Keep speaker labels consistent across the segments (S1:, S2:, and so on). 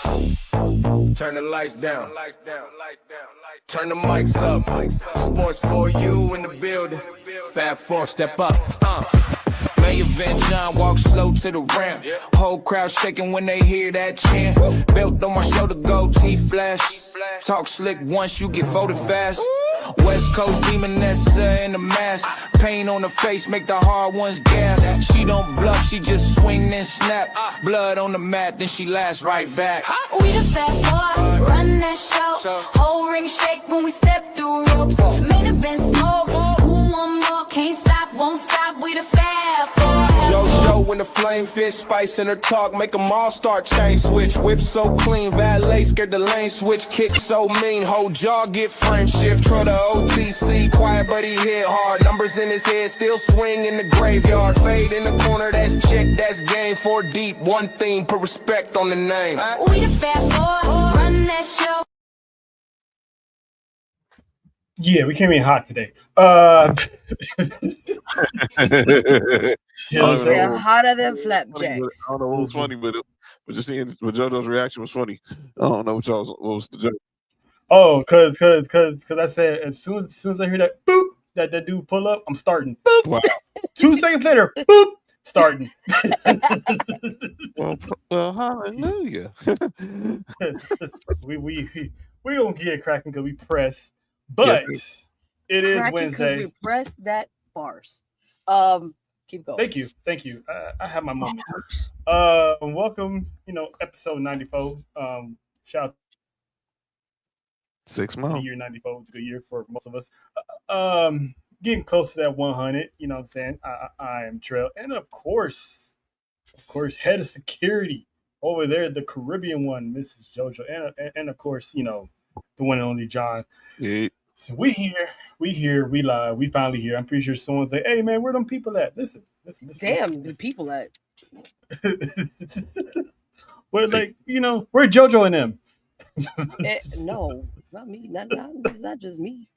S1: Turn the lights down. Turn the mics up. Sports for you in the building. Fab Four, step up. Main event, John walks slow to the ramp. Whole crowd shaking when they hear that chant. Belt on my shoulder, goatee flash. Talk slick once you get voted fast. West Coast demonessa in the mask. Pain on the face make the hard ones gas. She don't bluff, she just swing and snap. Blood on the mat, then she lasts right back.
S2: We the Fab Four, run that show. Whole ring shake when we step through ropes. Main event smoke, who want more? Can't stop, won't stop. We the Fab Four.
S1: JoJo when the flame fit, spice in her talk, make them all start chain switch. Whip so clean, valet scared the lane switch. Kick so mean, whole jaw get frame shift. Try the OTC, quiet but he hit hard. Numbers in his head, still swing in the graveyard. Fade in the corner, that's check, that's game. 4 deep, one theme, put respect on the name.
S2: We the Fab Four, run that show.
S3: Yeah, we came in hot today.
S4: They're hotter than
S5: I
S4: flapjacks.
S5: don't know what was funny, but just seeing JoJo's reaction was funny. I don't know what was the joke.
S3: Oh, cause I said as soon as I hear that boop, that dude pull up, I'm starting. Boop.
S5: Wow.
S3: 2 seconds later, boop, starting.
S5: Well, hallelujah.
S3: we gonna get cracking because we press, but
S5: Yes,
S3: it is
S4: Cracking 'cause
S3: Wednesday.
S4: we pressed that bars. Keep going.
S3: Thank you. I have my moments. Welcome, episode 94. Shout out
S5: 6
S3: to the
S5: months.
S3: year 94. It's a good year for most of us. Getting close to that 100. You know what I'm saying? I am Trail, and of course, head of security over there, the Caribbean one, Mrs. JoJo, and of course, the one and only John.
S5: Yeah.
S3: So we here, we live, we finally here. I'm pretty sure someone's like, "Hey man, where them people at?" Listen.
S4: Damn, the people that.
S3: Well, where JoJo and them?
S4: No, it's not me. It's not just me.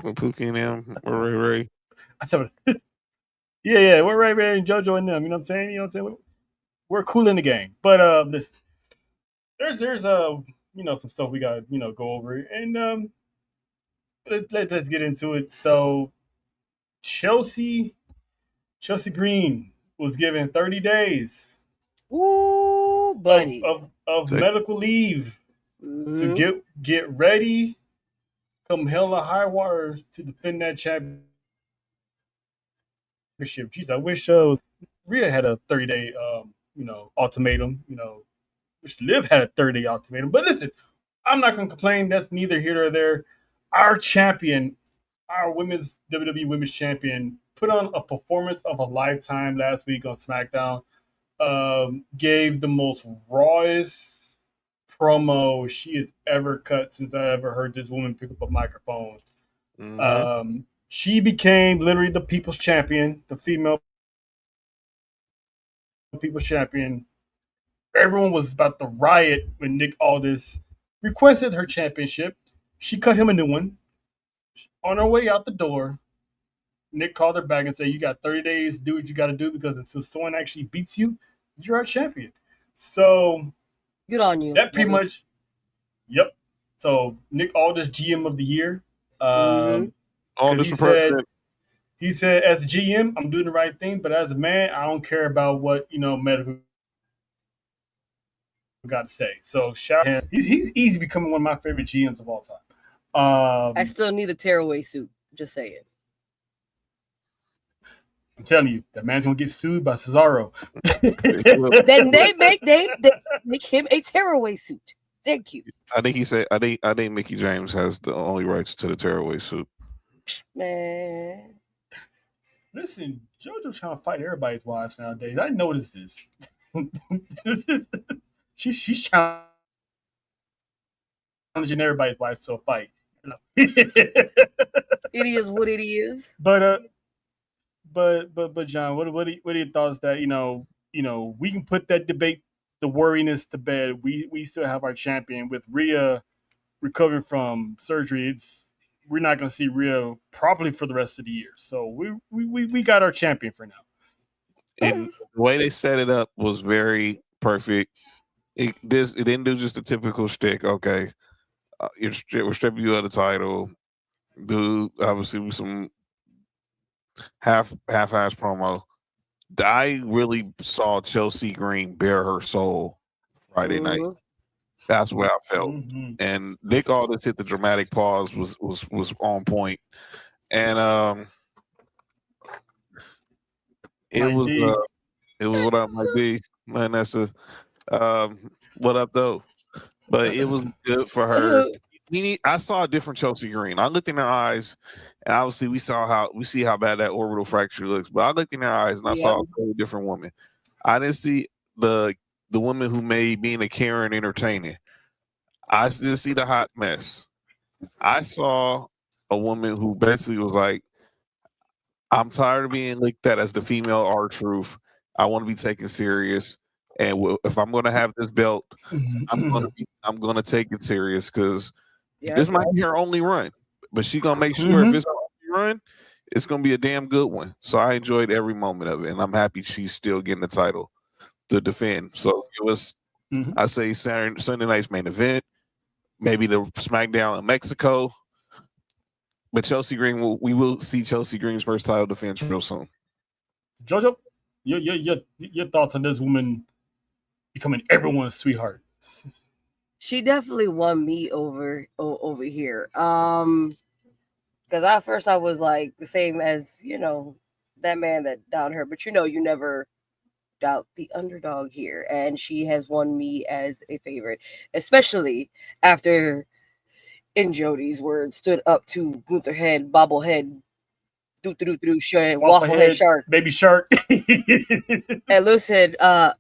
S5: With Pookie and them, or Ray.
S3: I said, yeah, we're Ray and JoJo and them. You know what I'm saying? We're cool in the game. But listen, there's some stuff we got go over, and let's get into it. So Chelsea Green was given 30 days
S4: Ooh, buddy.
S3: of medical leave
S4: Mhm.
S3: to get ready, come hell or high water to defend that championship. Jeez, I wish Rhea had a 30-day ultimatum. Wish Liv had a 30-day ultimatum. But listen, I'm not gonna complain. That's neither here nor there. Our champion, our women's WWE Women's Champion, put on a performance of a lifetime last week on SmackDown. Gave the most rawest promo she has ever cut since I ever heard this woman pick up a microphone.
S5: Mm-hmm.
S3: She became literally the people's champion, the female people's champion. Everyone was about to riot when Nick Aldis requested her championship. She cut him a new one. On her way out the door, Nick called her back and said, "You got 30 days to do what you got to do because until someone actually beats you, you're our champion." So
S4: Good on you.
S3: that pretty much, yep. So Nick Aldis, GM of the year.
S4: Mhm.
S5: All this
S3: He said, as a GM, I'm doing the right thing, but as a man, I don't care about what medical got to say. So shout out to him. He's easy becoming one of my favorite GMs of all time.
S4: I still need the tearaway suit. Just saying.
S3: I'm telling you, that man's gonna get sued by Cesaro.
S4: Then they make him a tearaway suit. Thank you,
S5: I think he said. I think Mickey James has the only rights to the tearaway suit.
S4: man.
S3: Listen, JoJo's trying to fight everybody's wives nowadays. I noticed this. She's challenging everybody's wives to a fight.
S4: It is what it is.
S3: But John, what are your thoughts that we can put that debate, the worriness to bed. We still have our champion with Rhea recovering from surgery. We're not going to see Rhea probably for the rest of the year. So we got our champion for now.
S5: And the way they set it up was very perfect. It didn't do just the typical shtick. Okay, we're stripping you of the title. Do obviously with some half-ass promo. I really saw Chelsea Green bare her soul Friday night.
S4: Mhm.
S5: That's where I felt.
S3: Mhm.
S5: And Nick Aldis hit the dramatic pause was on point. And it
S3: Mike
S5: was
S3: D.
S5: it was what up, Mike D. Man, that's what up though. But it was good for her. I saw a different Chelsea Green. I looked in her eyes, and obviously we see how bad that orbital fracture looks. But I looked in her eyes and I
S4: Yep.
S5: saw a totally different woman. I didn't see the woman who made being a Karen entertaining. I didn't see the hot mess. I saw a woman who basically was like, I'm tired of being looked at as the female R-Truth. I want to be taken serious. And if I'm going to have this belt, I'm going to take it serious because this might be her only run. But she's going to make sure if it's her only run, it's going to be a damn good one. So I enjoyed every moment of it. And I'm happy she's still getting the title to defend. So it was, I say, Sunday night's main event, maybe the SmackDown in Mexico. But Chelsea Green, we will see Chelsea Green's first title defense real soon.
S3: Jojo, your thoughts on this woman becoming everyone's sweetheart?
S4: She definitely won me over here. Because at first I was like the same as that man that down her, but you never doubt the underdog here, and she has won me as a favorite, especially after, in Jody's words, stood up to Gunther Head, bobblehead, wafflehead shark,
S3: baby shark.
S4: And listen,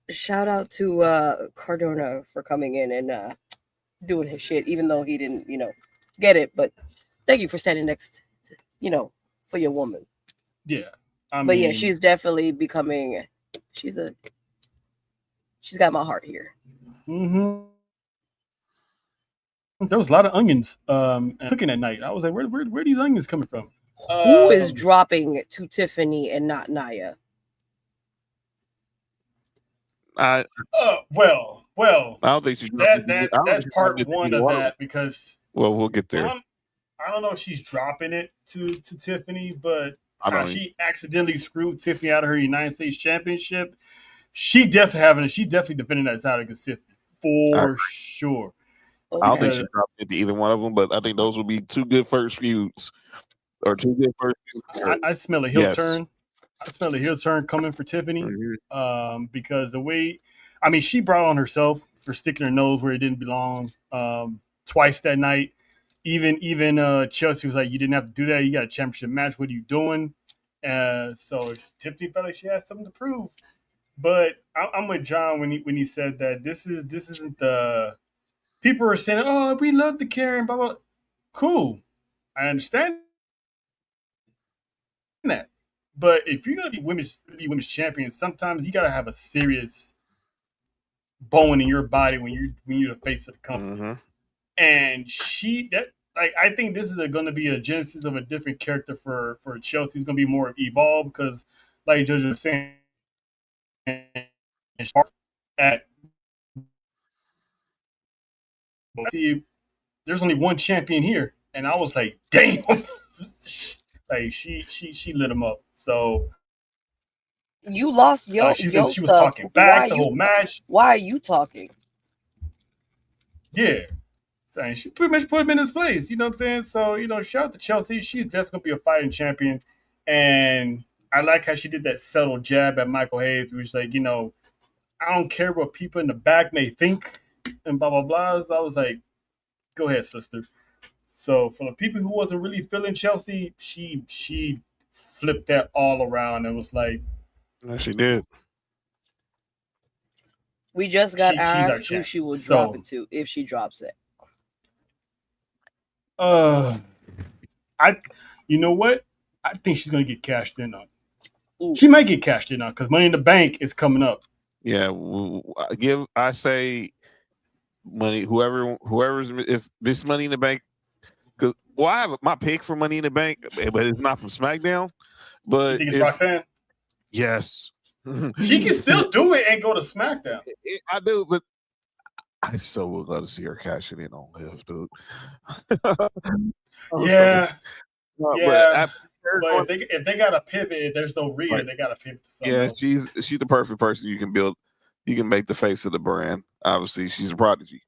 S4: shout out to Cardona for coming in and doing his shit, even though he didn't, get it. But thank you for standing next, for your woman.
S3: Yeah,
S4: but yeah, she's definitely becoming. She's got my heart here.
S3: Mm-hmm. There was a lot of onions and cooking at night. I was like, where are these onions coming from?
S4: Who is dropping to Tiffany and not Nia?
S3: Well.
S5: I don't think she's
S3: that's part one of that because.
S5: Well, we'll get there.
S3: I don't know if she's dropping it to Tiffany, but she accidentally screwed Tiffany out of her United States Championship. She definitely defending that title against Tiffany for sure.
S5: I don't think she dropped it to either one of them, but I think those will be two good first feuds. Or two good first feuds.
S3: I smell a heel turn. I smell a heel turn coming for Tiffany. Because the way, she brought on herself for sticking her nose where it didn't belong twice that night. Even Chelsea was like, you didn't have to do that. You got a championship match. What are you doing? So Tiffany felt like she had something to prove. But I'm with John when he said that this isn't the people are saying, oh, we love the Karen, blah blah. Cool, I understand that. But if you're gonna be women's champion, sometimes you gotta have a serious bone in your body when you're the face of the company. And I think this is going to be a genesis of a different character for Chelsea. It's going to be more evolved because, like Judge was saying, there's only one champion here, and I was like, damn, like she lit him up. So
S4: you lost your
S3: she was talking back the whole match.
S4: Why are you talking?
S3: Yeah. So she pretty much put him in his place, you know what I'm saying? So, shout out to Chelsea. She's definitely going to be a fighting champion. And I like how she did that subtle jab at Michael Hayes, which like, I don't care what people in the back may think and blah, blah, blah. So I was like, go ahead, sister. So for the people who wasn't really feeling Chelsea, she flipped that all around and was like.
S5: Yeah, she did.
S4: We just got asked who she will drop it to if she drops it.
S3: You know what? I think she's gonna get cashed in on. Ooh. She might get cashed in on because Money in the Bank is coming up.
S5: Yeah, I say money. Whoever's if this Money in the Bank, because I have my pick for Money in the Bank, but it's not from SmackDown. But
S3: you think it's Roxanne?
S5: Yes,
S3: she can still do it and go to SmackDown.
S5: I do, but I so would love to see her cashing in on Liv, dude.
S3: Yeah,
S5: But
S3: yeah.
S5: her
S3: But
S5: going-
S3: if they got to pivot, there's no Rhea.
S5: Right.
S3: They got to pivot to something
S5: yeah,
S3: else.
S5: she's the perfect person you can build. You can make the face of the brand. Obviously, she's a prodigy.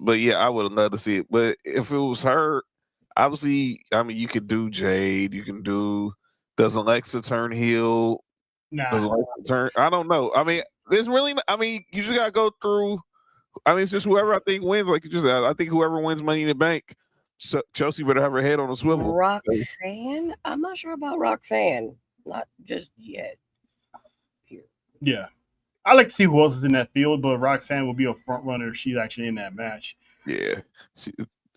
S5: But yeah, I would love to see it. But if it was her, obviously, I mean, you could do Jade. You can do. Does Alexa turn heel? Does
S3: Nah,
S5: Alexa turn? I don't know. I mean, it's really. I mean, you just gotta go through. I mean, it's just whoever I think wins. Like you just said, I think whoever wins Money in the Bank, Chelsea better have her head on a swivel.
S4: Roxanne? I'm not sure about Roxanne. Not just yet. Here.
S3: yeah. I like to see who else is in that field, but Roxanne will be a front runner if she's actually in that match.
S5: Yeah,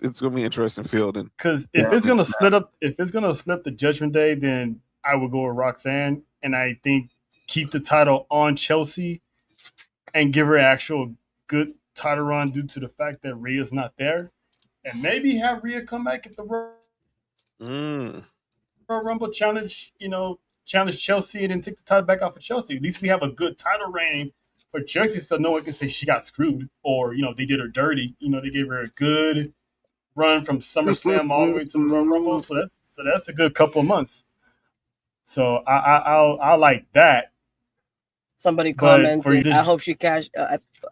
S5: it's gonna be interesting fielding.
S3: Because if it's gonna split up the Judgment Day, then I would go with Roxanne, and I think keep the title on Chelsea and give her an actual good title run due to the fact that Rhea's not there, and maybe have Rhea come back at the Royal Rumble challenge Chelsea and then take the title back off of Chelsea. At least we have a good title reign for Chelsea, so no one can say she got screwed or they did her dirty. They gave her a good run from SummerSlam all the way to the Royal Rumble. So that's a good couple of months. So I like that.
S4: Somebody commented, I hope she cash.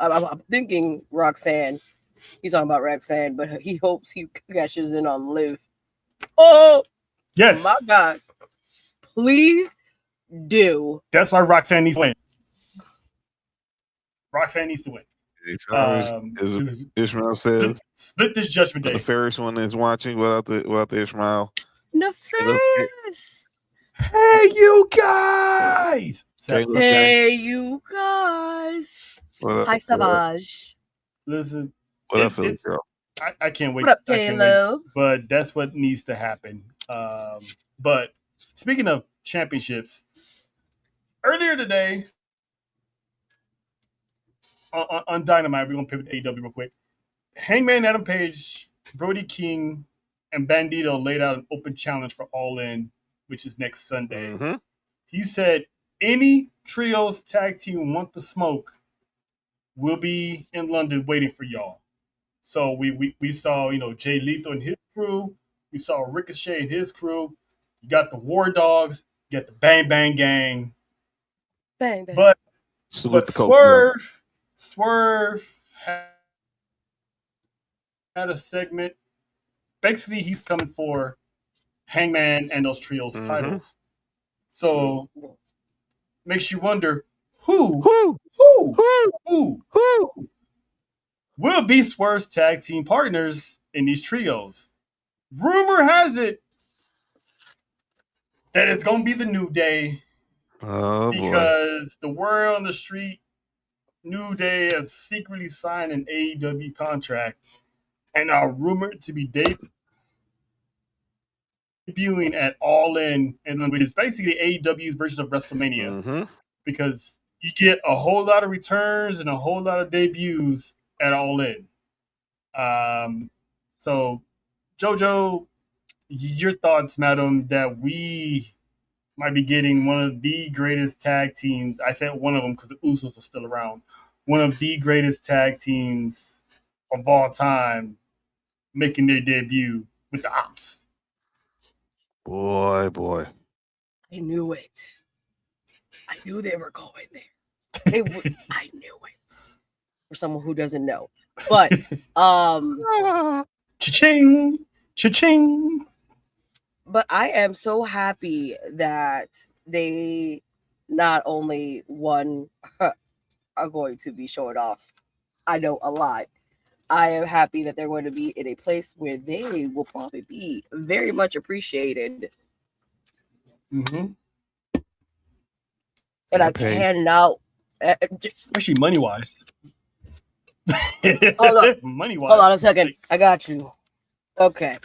S4: I'm thinking Roxanne. He's talking about Roxanne, but he hopes he cashes in on Liv. Oh,
S3: yes,
S4: my God. Please do.
S3: That's why Roxanne needs to win. Roxanne needs to win.
S5: Ishmael says,
S3: split this Judgment Day.
S5: The Ferris one is watching without the Ishmael.
S4: Nefarious.
S3: Hey, you guys.
S4: Hey, you guys. Hi, Savage.
S3: Listen,
S5: what up, Philly girl?
S3: I can't wait.
S4: What up, Caleb?
S3: But that's what needs to happen. But speaking of championships, earlier today on Dynamite, we're gonna pivot to AEW real quick. Hangman Adam Page, Brody King, and Bandito laid out an open challenge for All In, which is next Sunday.
S5: Mm-hmm.
S3: He said any trios tag team want the smoke will be in London waiting for y'all. So we saw Jay Lethal and his crew. We saw Ricochet and his crew. You got the War Dogs. You got the Bang Bang Gang.
S4: Bang bang.
S3: But Swerve had a segment. Basically, he's coming for Hangman and those trios titles. So makes you wonder who will be Swerve's tag team partners in these trios. Rumor has it that it's going to be the New Day.
S5: Oh,
S3: because the word on the street, New Day has secretly signed an AEW contract and are rumored to be debuting at All In, which is basically AEW's version of WrestleMania. Because you get a whole lot of returns and a whole lot of debuts at All In. So, JoJo, your thoughts, madam, that we might be getting one of the greatest tag teams. I said one of them because the Usos are still around. One of the greatest tag teams of all time making their debut with the Ops.
S5: Boy.
S4: I knew it. I knew they were going there. I knew it. For someone who doesn't know. But
S3: cha-ching. Cha-ching.
S4: But I am so happy that they not only are going to be showing off. I know a lot. I am happy that they're going to be in a place where they will probably be very much appreciated.
S3: Mm-hmm.
S4: And I cannot.
S3: Especially money-wise.
S4: Hold on.
S3: Money-wise.
S4: Hold on a second. I got you. Okay.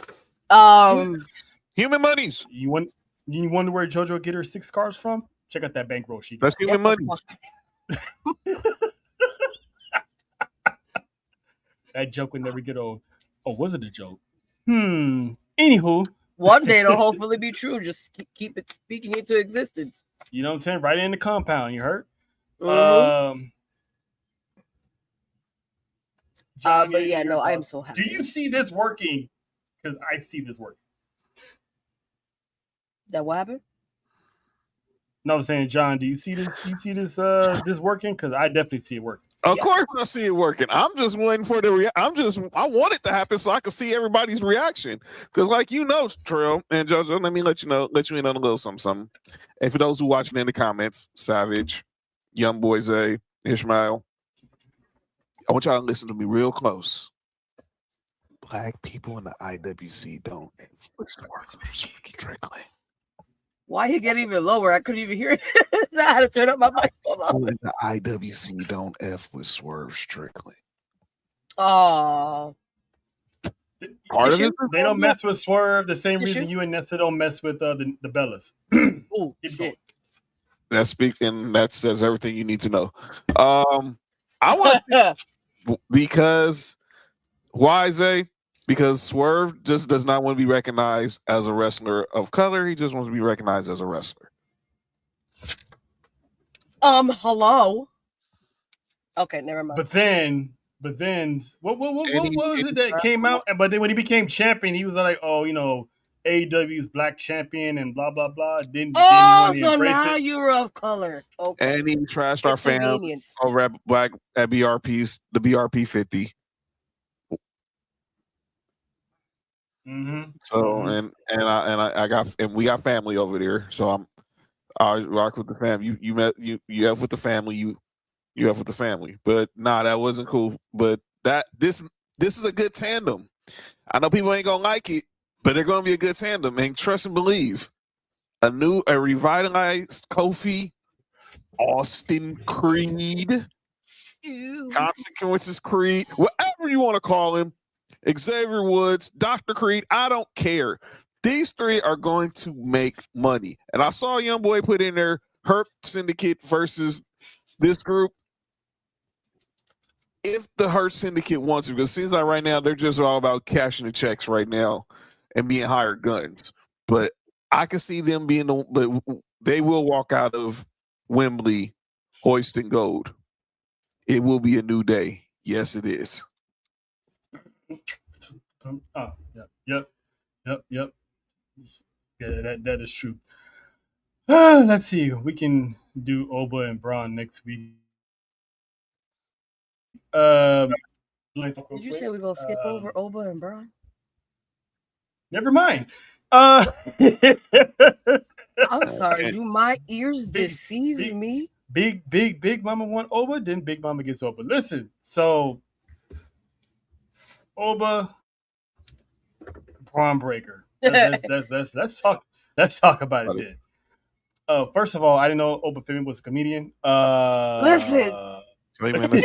S5: Human monies.
S3: You wonder where JoJo get her 6 cars from? Check out that bankroll she got.
S5: That's human monies.
S3: That joke would never get old. Oh, was it a joke? Anywho.
S4: One day it'll hopefully be true. Just keep it speaking into existence.
S3: You know what I'm saying? Right in the compound. You heard?
S4: Mm-hmm.
S3: John,
S4: But yeah,
S3: your
S4: no, I am
S3: thoughts.
S4: so happy.
S3: Do you see this working? Because I see this working.
S4: That what happened?
S3: No, I'm saying, John, do you see this? You see this? This working? Because I definitely see it working.
S5: Of
S4: Yeah.
S5: course, I see it working. I'm just waiting for I want it to happen so I can see everybody's reaction. Because, like Trill and JoJo, let me let you in on a little something. And for those who watching in the comments, Savage, Young Boy Zay, Ishmael, I want y'all to listen to me real close. Black people in the IWC don't influence the work strictly.
S4: Why you get even lower? I couldn't even hear it. I had to turn up my mic.
S5: People in the IWC don't F with Swerve strictly.
S4: Oh,
S5: Part of
S4: Tissue?
S5: it is
S3: They don't mess with Swerve the same
S4: Tissue?
S3: reason you and Nessa don't mess with the Bellas.
S4: oh
S3: Keep going.
S5: that says everything you need to know. I want because why Zay? Because Swerve just does not want to be recognized as a wrestler of color. He just wants to be recognized as a wrestler.
S4: Hello. Okay, never mind.
S3: But then, what was it that came out? But then when he became champion, he was like, oh, AEW's black champion and blah blah blah. Didn't want to
S4: so
S3: embrace
S4: now
S3: it.
S4: you're of color. Okay.
S5: And he trashed our
S4: It's
S5: fans
S4: convenience.
S5: over at BRP's the BRP 50.
S3: Mm-hmm.
S5: So and we got family over there. So I rock with the family. You have with the family. You have with the family. But nah, that wasn't cool. But this is a good tandem. I know people ain't gonna like it, but they're gonna be a good tandem. And trust and believe, a revitalized Kofi, Austin Creed,
S4: Ew.
S5: Consequences Creed, whatever you want to call him, Xavier Woods, Dr. Creed, I don't care. These three are going to make money. And I saw Young Boy put in there Hurt Syndicate versus this group. If the Hurt Syndicate wants to, because it seems like right now they're just all about cashing the checks right now and being hired guns. But I can see them but they will walk out of Wembley hoisting gold. It will be a new day. Yes, it is.
S3: Oh, yep. Yeah, that is true. Let's see. We can do Oba and Braun next week.
S4: Did you say we're gonna skip over Oba and Braun?
S3: Never mind.
S4: I'm sorry. Do my ears deceive me?
S3: Big Mama want Oba, then Big Mama gets Oba. Listen, so Oba, Braun Breaker. Let's talk about it then. First of all, I didn't know Oba Femi was a comedian.
S4: Listen.
S5: Hey, man, that's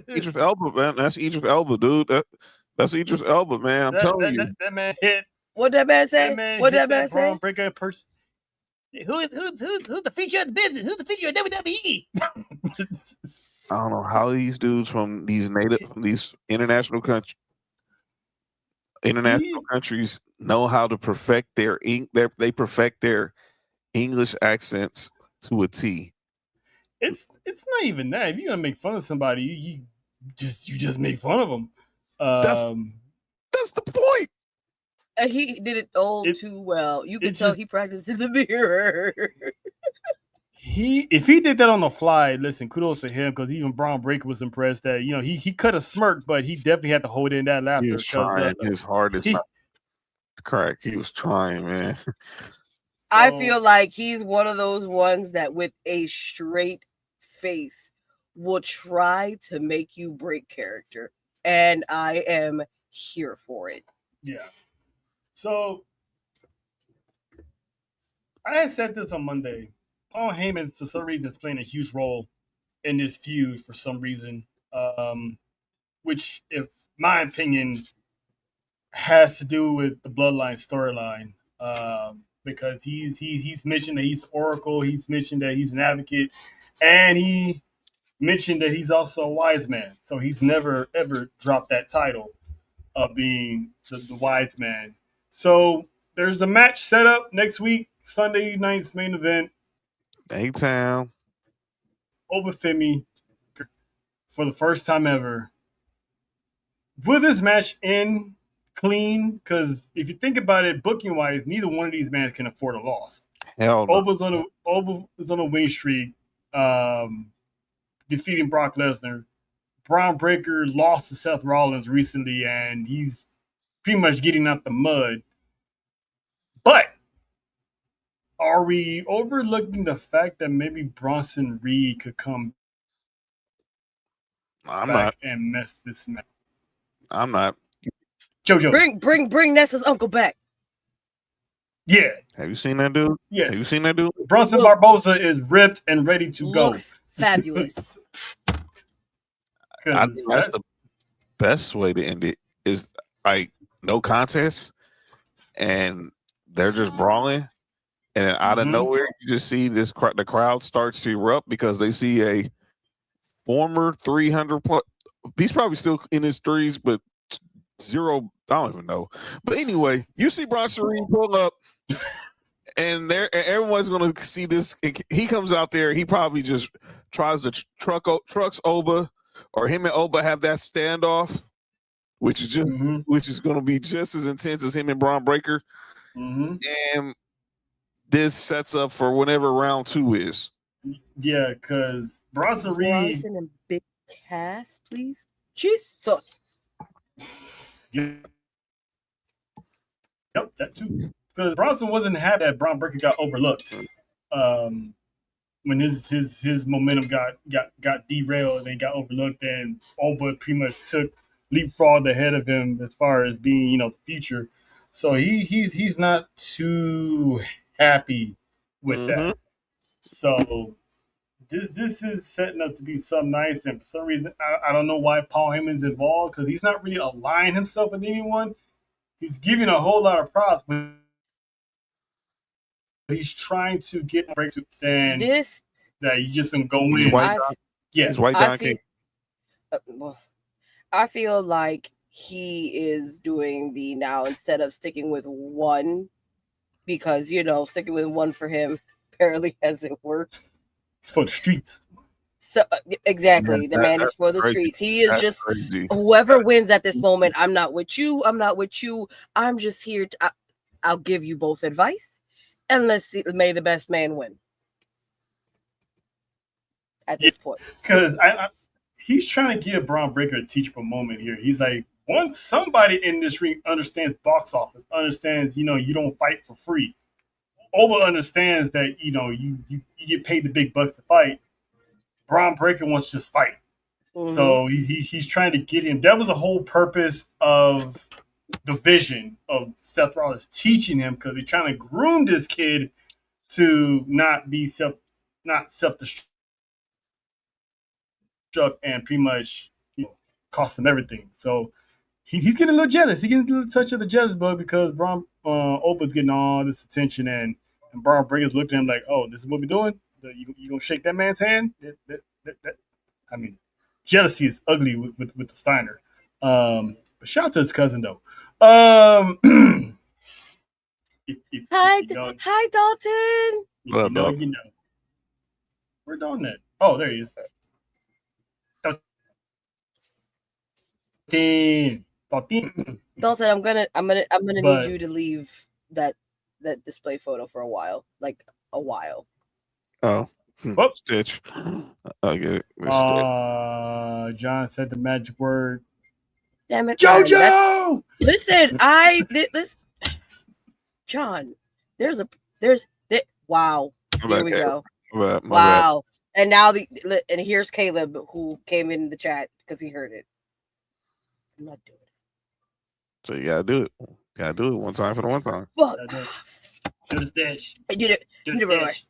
S5: Idris Elba, man. That's Idris Elba, dude. That's Idris Elba, man. I'm telling you.
S3: That man hit.
S4: What that man say? What that man say?
S3: Braun Breaker person. Who's the feature of the business? Who's the feature of WWE?
S5: I don't know how these dudes from these international countries know how to perfect they perfect their English accents to a T.
S3: It's not even that. If you're gonna make fun of somebody, you just make fun of them.
S5: That's the point.
S4: And he did it too well. You can tell he practiced in the mirror.
S3: If he did that on the fly, listen, kudos to him, because even Braun Breaker was impressed that he could have smirked, but he definitely had to hold in that laughter.
S5: He was trying his hardest. Correct. He was trying, man.
S4: I feel like he's one of those ones that with a straight face will try to make you break character. And I am here for it.
S3: Yeah. So I had said this on Monday. Paul Heyman, for some reason, is playing a huge role in this feud for some reason, which, if my opinion, has to do with the bloodline storyline. Because he's mentioned that he's Oracle, he's mentioned that he's an advocate, and he mentioned that he's also a wise man. So he's never ever dropped that title of being the wise man. So there's a match set up next week, Sunday night's main event.
S5: A-Town.
S3: Oba Femi, for the first time ever, will this match end clean? Because if you think about it, booking wise, neither one of these men can afford a loss.
S5: Hell no.
S3: Oba is on a win streak, defeating Brock Lesnar. Braun Breaker lost to Seth Rollins recently, and he's pretty much getting out the mud. But are we overlooking the fact that maybe Bronson Reed could come
S5: I'm
S3: back
S5: not.
S3: and mess this match?
S5: I'm not.
S3: JoJo,
S4: Bring Nessa's uncle back.
S3: yeah,
S5: Have you seen that dude?
S3: yes.
S5: Have you seen that dude?
S3: Bronson Barbosa is ripped and ready to go.
S4: Looks fabulous.
S5: I think that's the best way to end it. Is like no contest, and they're just brawling, and then out of nowhere, you just see this. The crowd starts to erupt because they see a former 300 plus. He's probably still in his threes, but zero. I don't even know. But anyway, you see Bronson Reed pull up, and everyone's gonna see this. He comes out there. He probably just tries to trucks Oba, or him and Oba have that standoff, which is just which is gonna be just as intense as him and Braun Breaker. And this sets up for whenever round 2 is.
S3: Yeah, because Bronson Reed.
S4: Bronson and Big Cass, please. Jesus.
S3: Yep, that too. Because Bronson wasn't happy that Braun Breaker got overlooked. When his momentum got derailed and got overlooked, and Oba pretty much leapfrogged ahead of him as far as being, the future. So he's not too happy with that. So this is setting up to be something nice, and for some reason I don't know why Paul Heyman's involved, because he's not really aligning himself with anyone. He's giving a whole lot of props, but he's trying to get break to stand
S4: This
S3: that you just can go in.
S5: He's White Don King.
S4: I feel like he is doing the now instead of sticking with one, because sticking with one for him apparently hasn't worked.
S3: It's for the streets.
S4: So exactly, the man is for the streets. He is just crazy. Whoever wins at this moment. I'm not with you. I'm just here. I'll give you both advice, and let's see. May the best man win. At this point,
S3: because he's trying to give Braun Breaker a teachable moment here. He's like, once somebody in this ring understands box office, understands, you don't fight for free. Oba understands that, you get paid the big bucks to fight. Braun Breaker wants to just fight. So he's trying to get him. That was the whole purpose of the vision of Seth Rollins teaching him, because they're trying to groom this kid to not self-destruct and pretty much cost him everything. So he's getting a little jealous. He's getting a little touch of the jealous bug, because Oba's getting all this attention, and Braun Breaker's looking at him like, oh, this is what we're doing? You gonna shake that man's hand? I mean, jealousy is ugly with the Steiner. But shout out to his cousin though.
S4: Hi, Dalton.
S3: You know. Where's Dalton at? Oh, there he is.
S4: Dalton, I'm gonna need you to leave that display photo for a while, like a while.
S5: Oh, Stitch. I get it.
S3: John said the magic word.
S4: Damn it,
S3: JoJo!
S4: Listen, John. Wow. Here we go.
S5: My
S4: wow. Bad. And now here's Caleb, who came in the chat because he heard it. I'm not doing it.
S5: So you gotta do it. Gotta do it one time for the one time.
S4: Fuck.
S3: Do the stitch.
S4: I did it.
S3: Do the stitch.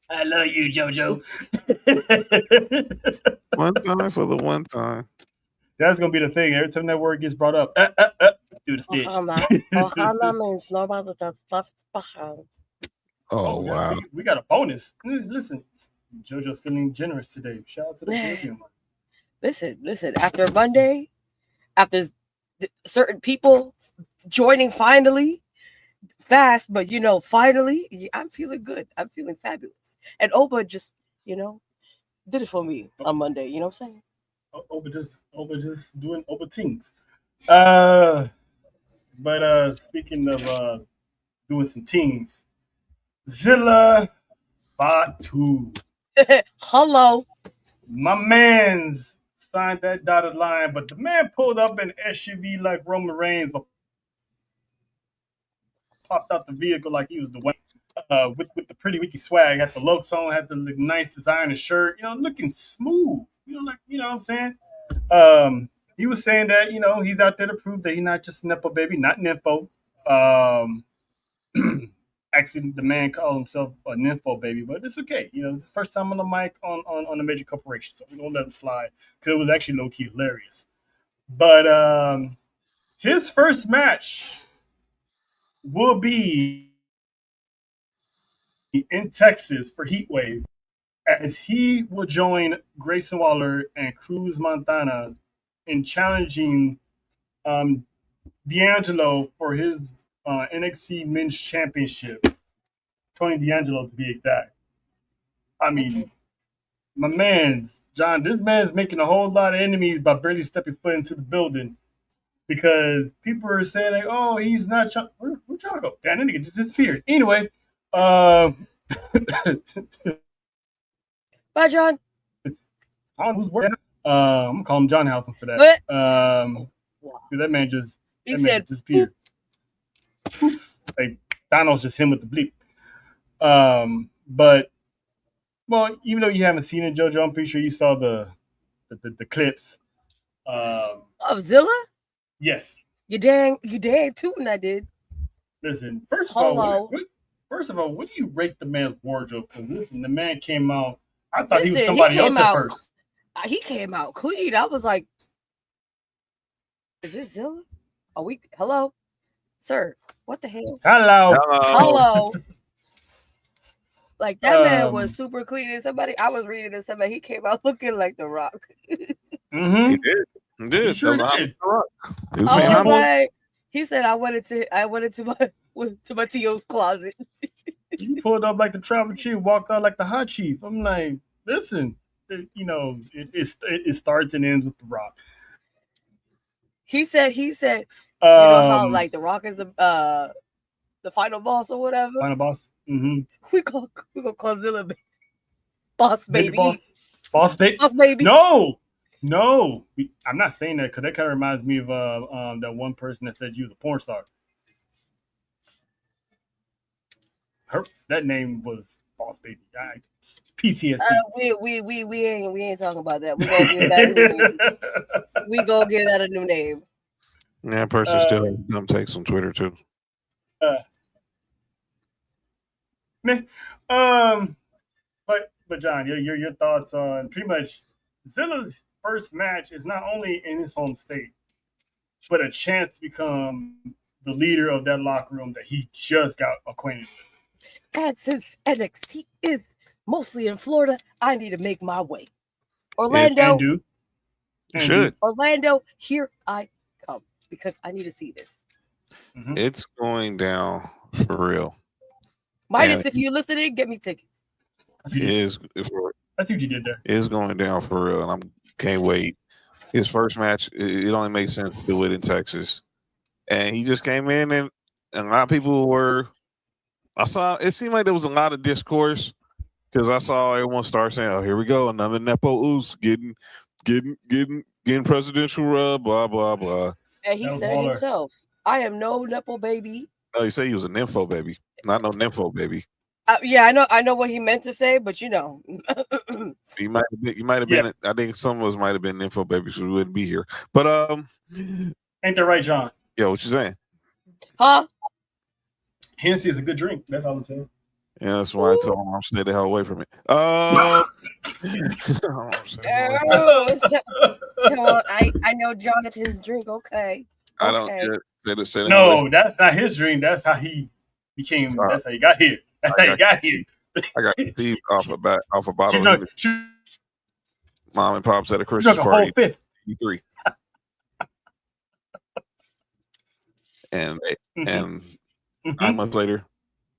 S3: I love you, JoJo.
S5: One time for the one time.
S3: That's gonna be the thing. Every time that word gets brought up, do the stitch.
S5: Oh wow.
S3: We got a bonus. Listen, JoJo's feeling generous today. Shout out to the champion.
S4: Listen. After Monday, after certain people joining finally, fast, but finally, I'm feeling good. I'm feeling fabulous. And Oba just, did it for me on Monday. You know what I'm saying?
S3: Oba just doing Oba things. But speaking of doing some things, Zilla Batu,
S4: Hello.
S3: my man's signed that dotted line, but the man pulled up in an SUV like Roman Reigns, but popped out the vehicle like he was the one. With the pretty wiki swag, had the looks on, had the nice designer shirt, looking smooth. What I'm saying. He was saying that he's out there to prove that he's not just a nepo baby, not nympho. Um, Actually, the man called himself a nympho baby, but it's okay. It's his first time on the mic on a major corporation, so we don't let him slide because it was actually low key hilarious. But his first match will be in Texas for Heatwave, as he will join Grayson Waller and Cruz Montana in challenging D'Angelo for his NXT Men's Championship. Tony D'Angelo, to be exact. I mean, my man's John. This man's making a whole lot of enemies by barely stepping foot into the building because people are saying like, "Oh, he's not." Where'd y'all go? Damn, that nigga just disappeared. Anyway,
S4: Bye, John.
S3: I don't know who's working. I'm gonna call him John Housen for that.
S4: What?
S3: That man just
S4: He said
S3: disappeared. Like Donald's just him with the bleep. But well, even though you haven't seen it, JoJo, I'm pretty sure you saw the clips.
S4: Of Zilla?
S3: Yes.
S4: You dang tootin', I did.
S3: Listen, first of
S4: Hello.
S3: all, what do you rate the man's wardrobe? Because listen, the man came out. I thought he was somebody else at first.
S4: He came out clean. I was like, "Is this Zilla? Are we? Hello, sir? What the hell? Hello." Like that man was super clean. And I was reading this. Somebody he came out looking like The Rock.
S3: Mm-hmm.
S5: He did. He did.
S3: He sure did.
S4: He said, "I went to my T.O.'s closet."
S3: You pulled up like the tribal chief, walked out like the hot chief. I'm like, listen, it starts and ends with The Rock.
S4: He said, you know how like The Rock is the final boss or whatever.
S3: Final boss. Mm-hmm.
S4: We gonna call Zilla boss baby.
S3: Boss baby.
S4: Boss baby.
S3: No, I'm not saying that because that kind of reminds me of that one person that said you was a porn star. That name was Boss Baby. PTSD.
S4: We ain't talking about that. We gonna give that a new name. We gonna give that a new name.
S5: That person still has dumb takes on Twitter too.
S3: But John, your thoughts on pretty much Zilla's first match is not only in his home state, but a chance to become the leader of that locker room that he just got acquainted with.
S4: And since NXT is mostly in Florida, I need to make my way. Orlando, Orlando, here I come because I need to see this.
S5: Mm-hmm. It's going down for real.
S4: Minus if you're listening, get me tickets.
S3: That's what you did there.
S5: It's going down for real, and I can't wait. His first match, it only makes sense to do it in Texas, and he just came in, and a lot of people were. It seemed like there was a lot of discourse because I saw everyone start saying, "Oh, here we go, another Nepo Oos getting presidential rub, blah blah blah."
S4: And he said it himself. I am no Nepo baby.
S5: No, he said he was a nympho baby, not no nympho baby.
S4: Yeah, I know what he meant to say, but you know,
S5: he might have been. I think some of us might have been nympho babies, so we wouldn't be here. But
S3: ain't that right, John?
S5: Yeah, what you saying?
S4: Huh?
S3: Hennessy is a good drink. That's all I'm saying.
S5: Yeah, that's why I told him I'm stay the hell away from it. So
S4: I know Jonathan's drink. Okay.
S5: I don't say
S3: no, that's not his drink. That's how he became. That's how he got here. That's how he got here.
S5: I got conceived off a bottle. Mom and pops at a Christmas party. 3. And 9 months later,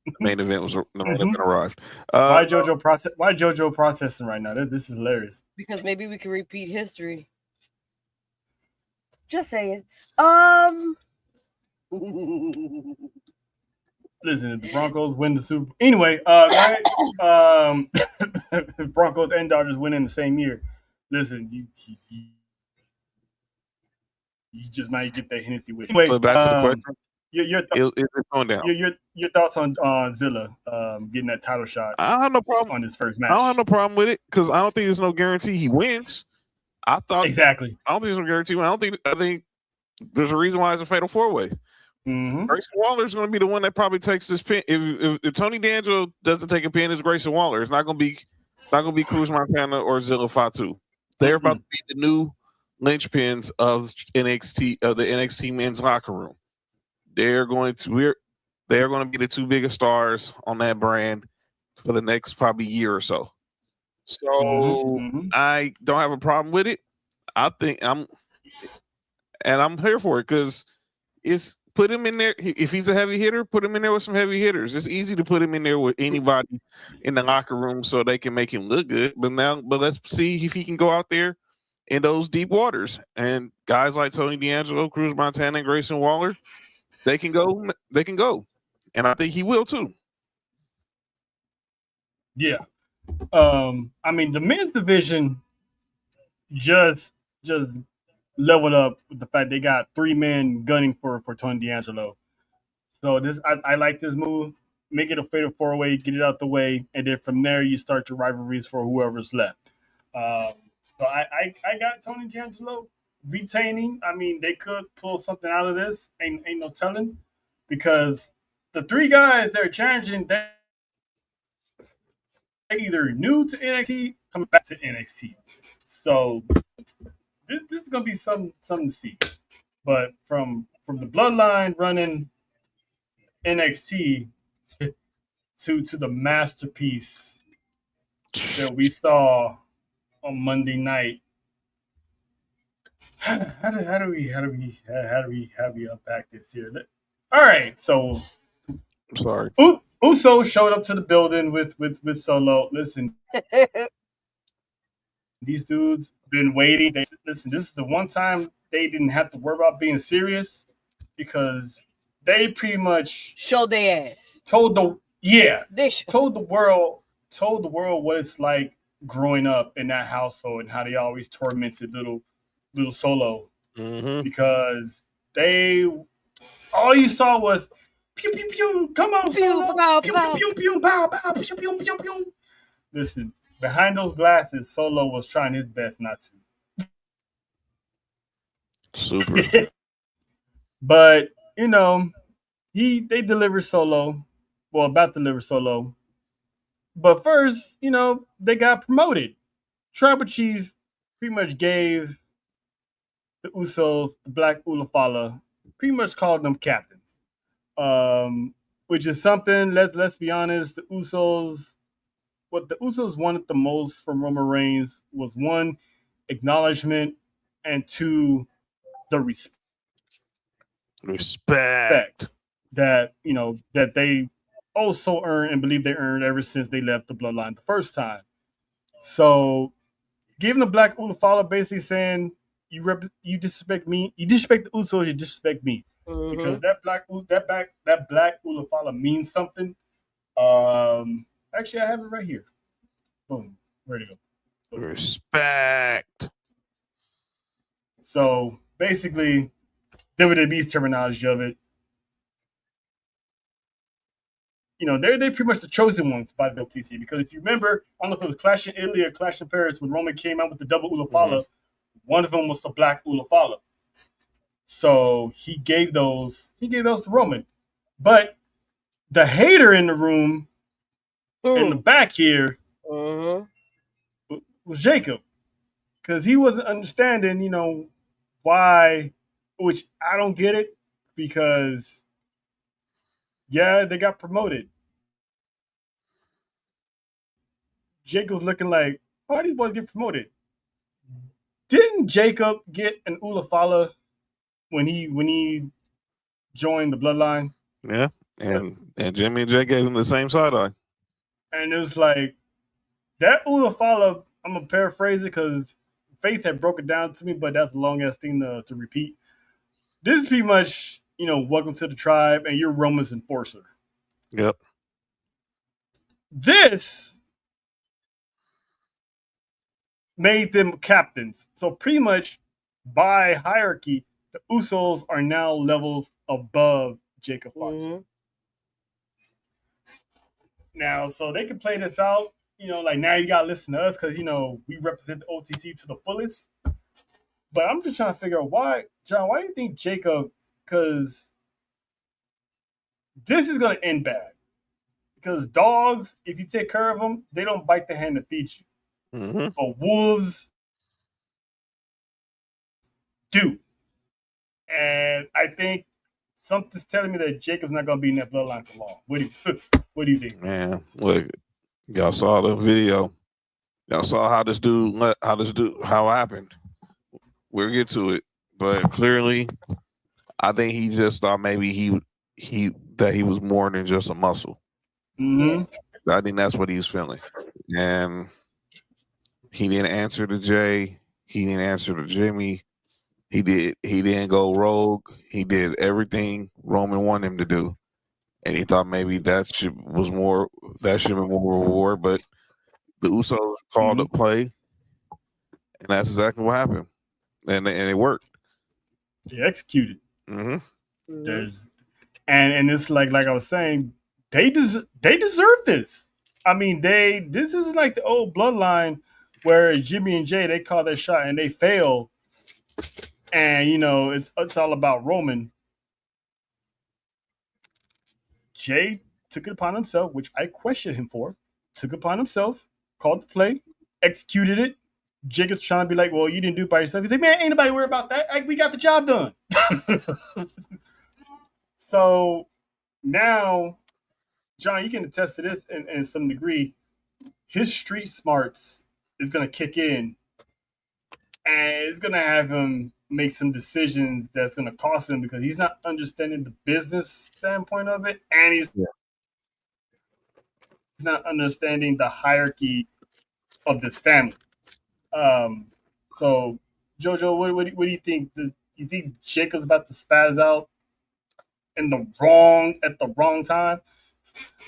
S5: the main event arrived.
S3: Why JoJo processing right now? This is hilarious.
S4: Because maybe we can repeat history. Just saying.
S3: Listen, the Broncos win the Super. Anyway, right? Broncos and Dodgers win in the same year. Listen, you just might get that Hennessy with. Anyway,
S5: So back to the question.
S3: It's
S5: going down.
S3: Your thoughts on Zilla getting that title shot?
S5: I don't have no problem
S3: on his first match.
S5: I don't have no problem with it because I don't think there's no guarantee he wins.
S3: Exactly.
S5: I don't think there's no guarantee. I think there's a reason why it's a fatal 4-way.
S3: Mm-hmm.
S5: Grayson Waller is going to be the one that probably takes this pin. If Tony D'Angelo doesn't take a pin, it's Grayson Waller. It's not going to be Cruz Montana or Zilla Fatu. They're about to be the new linchpins of NXT of the NXT men's locker room. They're going to be the two biggest stars on that brand for the next probably year or so. So I don't have a problem with it. I think I'm here for it because it's put him in there. If he's a heavy hitter, put him in there with some heavy hitters. It's easy to put him in there with anybody in the locker room so they can make him look good. But let's see if he can go out there in those deep waters. And guys like Tony D'Angelo, Cruz Montana, and Grayson Waller, they can go. And I think he will too.
S3: Yeah. I mean, the men's division just leveled up with the fact they got 3 men gunning for Tony D'Angelo. So I like this move. Make it a fatal 4-way, get it out the way, and then from there you start your rivalries for whoever's left. So I got Tony D'Angelo retaining. I mean, they could pull something out of this. Ain't no telling, because the 3 guys they're challenging, they're either new to NXT, coming back to NXT. So this is gonna be something to see. But from the bloodline running NXT to the masterpiece that we saw on Monday night. How do we unpack this here? All right, so
S5: I'm sorry.
S3: Uso showed up to the building with Solo. Listen, these dudes been waiting. Listen, this is the one time they didn't have to worry about being serious because they pretty much
S4: showed their ass.
S3: Told the world what it's like growing up in that household and how they always tormented little Solo because all you saw was pew pew pew. Come on, Solo. Pew pew pew pew. Bow bow. Pew pew pew pew. Listen, behind those glasses, Solo was trying his best not to.
S5: Super.
S3: But they deliver Solo. Well, about to deliver Solo. But first, they got promoted. Tribal Chief pretty much gave the Usos, the Black Ulafala, pretty much called them captains. Which is something, let's be honest, what the Usos wanted the most from Roman Reigns was 1, acknowledgement, and 2, the respect that that they also earned and believe they earned ever since they left the bloodline the first time. So giving the Black Ulafala basically saying you disrespect me, you disrespect the Usos, you disrespect me. Because that black Ulafala means something. Actually I have it right here. Boom. Where'd it go?
S5: Respect.
S3: So basically WWE's terminology of it, they're pretty much the chosen ones by the WTC, because if you remember, I don't know if it was Clash in Italy or Clash in Paris when Roman came out with the double Ulafala, one of them was the Black Ulafala. So he gave those to Roman. But the hater in the room in the back here was Jacob, because he wasn't understanding, why, which I don't get it, because they got promoted. Jacob's looking like, why these boys get promoted? Didn't Jacob get an Ulafala when he joined the bloodline?
S5: Yeah, And Jimmy and Jay gave him the same side eye.
S3: And it was like that Uno follow. I'm gonna paraphrase it because Faith had broke it down to me, but that's a long ass thing to repeat. This is pretty much, welcome to the tribe, and you're Roman's enforcer.
S5: Yep.
S3: This made them captains. So pretty much by hierarchy, the Usos are now levels above Jacob Fatu.
S4: Mhm.
S3: Now, so they can play this out. Like now you gotta listen to us because we represent the OTC to the fullest. But I'm just trying to figure out why, John. Why do you think Jacob? Because this is gonna end bad. Because dogs, if you take care of them, they don't bite the hand that feeds you.
S5: Mm-hmm.
S3: But wolves do. And I think something's telling me that Jacob's not going to be in that bloodline for long. What do you think?
S5: Man, look, y'all saw the video. Y'all saw how it happened. We'll get to it, but clearly, I think he just thought maybe he was more than just a muscle.
S3: Mm-hmm.
S5: I think that's what he's feeling, and he didn't answer to Jay. He didn't answer to Jimmy. He didn't go rogue. He did everything Roman wanted him to do, and he thought maybe that should be more reward. But the Usos called the play, and that's exactly what happened, and it worked.
S3: They executed.
S5: Mm-hmm.
S3: And it's like I was saying, they deserve this. I mean, this is like the old bloodline where Jimmy and Jay, they call their shot and they fail. And it's all about Roman. Jay took it upon himself, which I questioned him for. Took it upon himself, called the play, executed it. Jacob's trying to be like, "Well, you didn't do it by yourself." He's like, "Man, ain't nobody worried about that. We got the job done." So now, John, you can attest to this in some degree. His street smarts is going to kick in, and it's going to have him make some decisions that's going to cost him because he's not understanding the business standpoint of it, and he's not understanding the hierarchy of this family. So, Jojo, what do you think? You think Jacob's about to spaz out at the wrong time?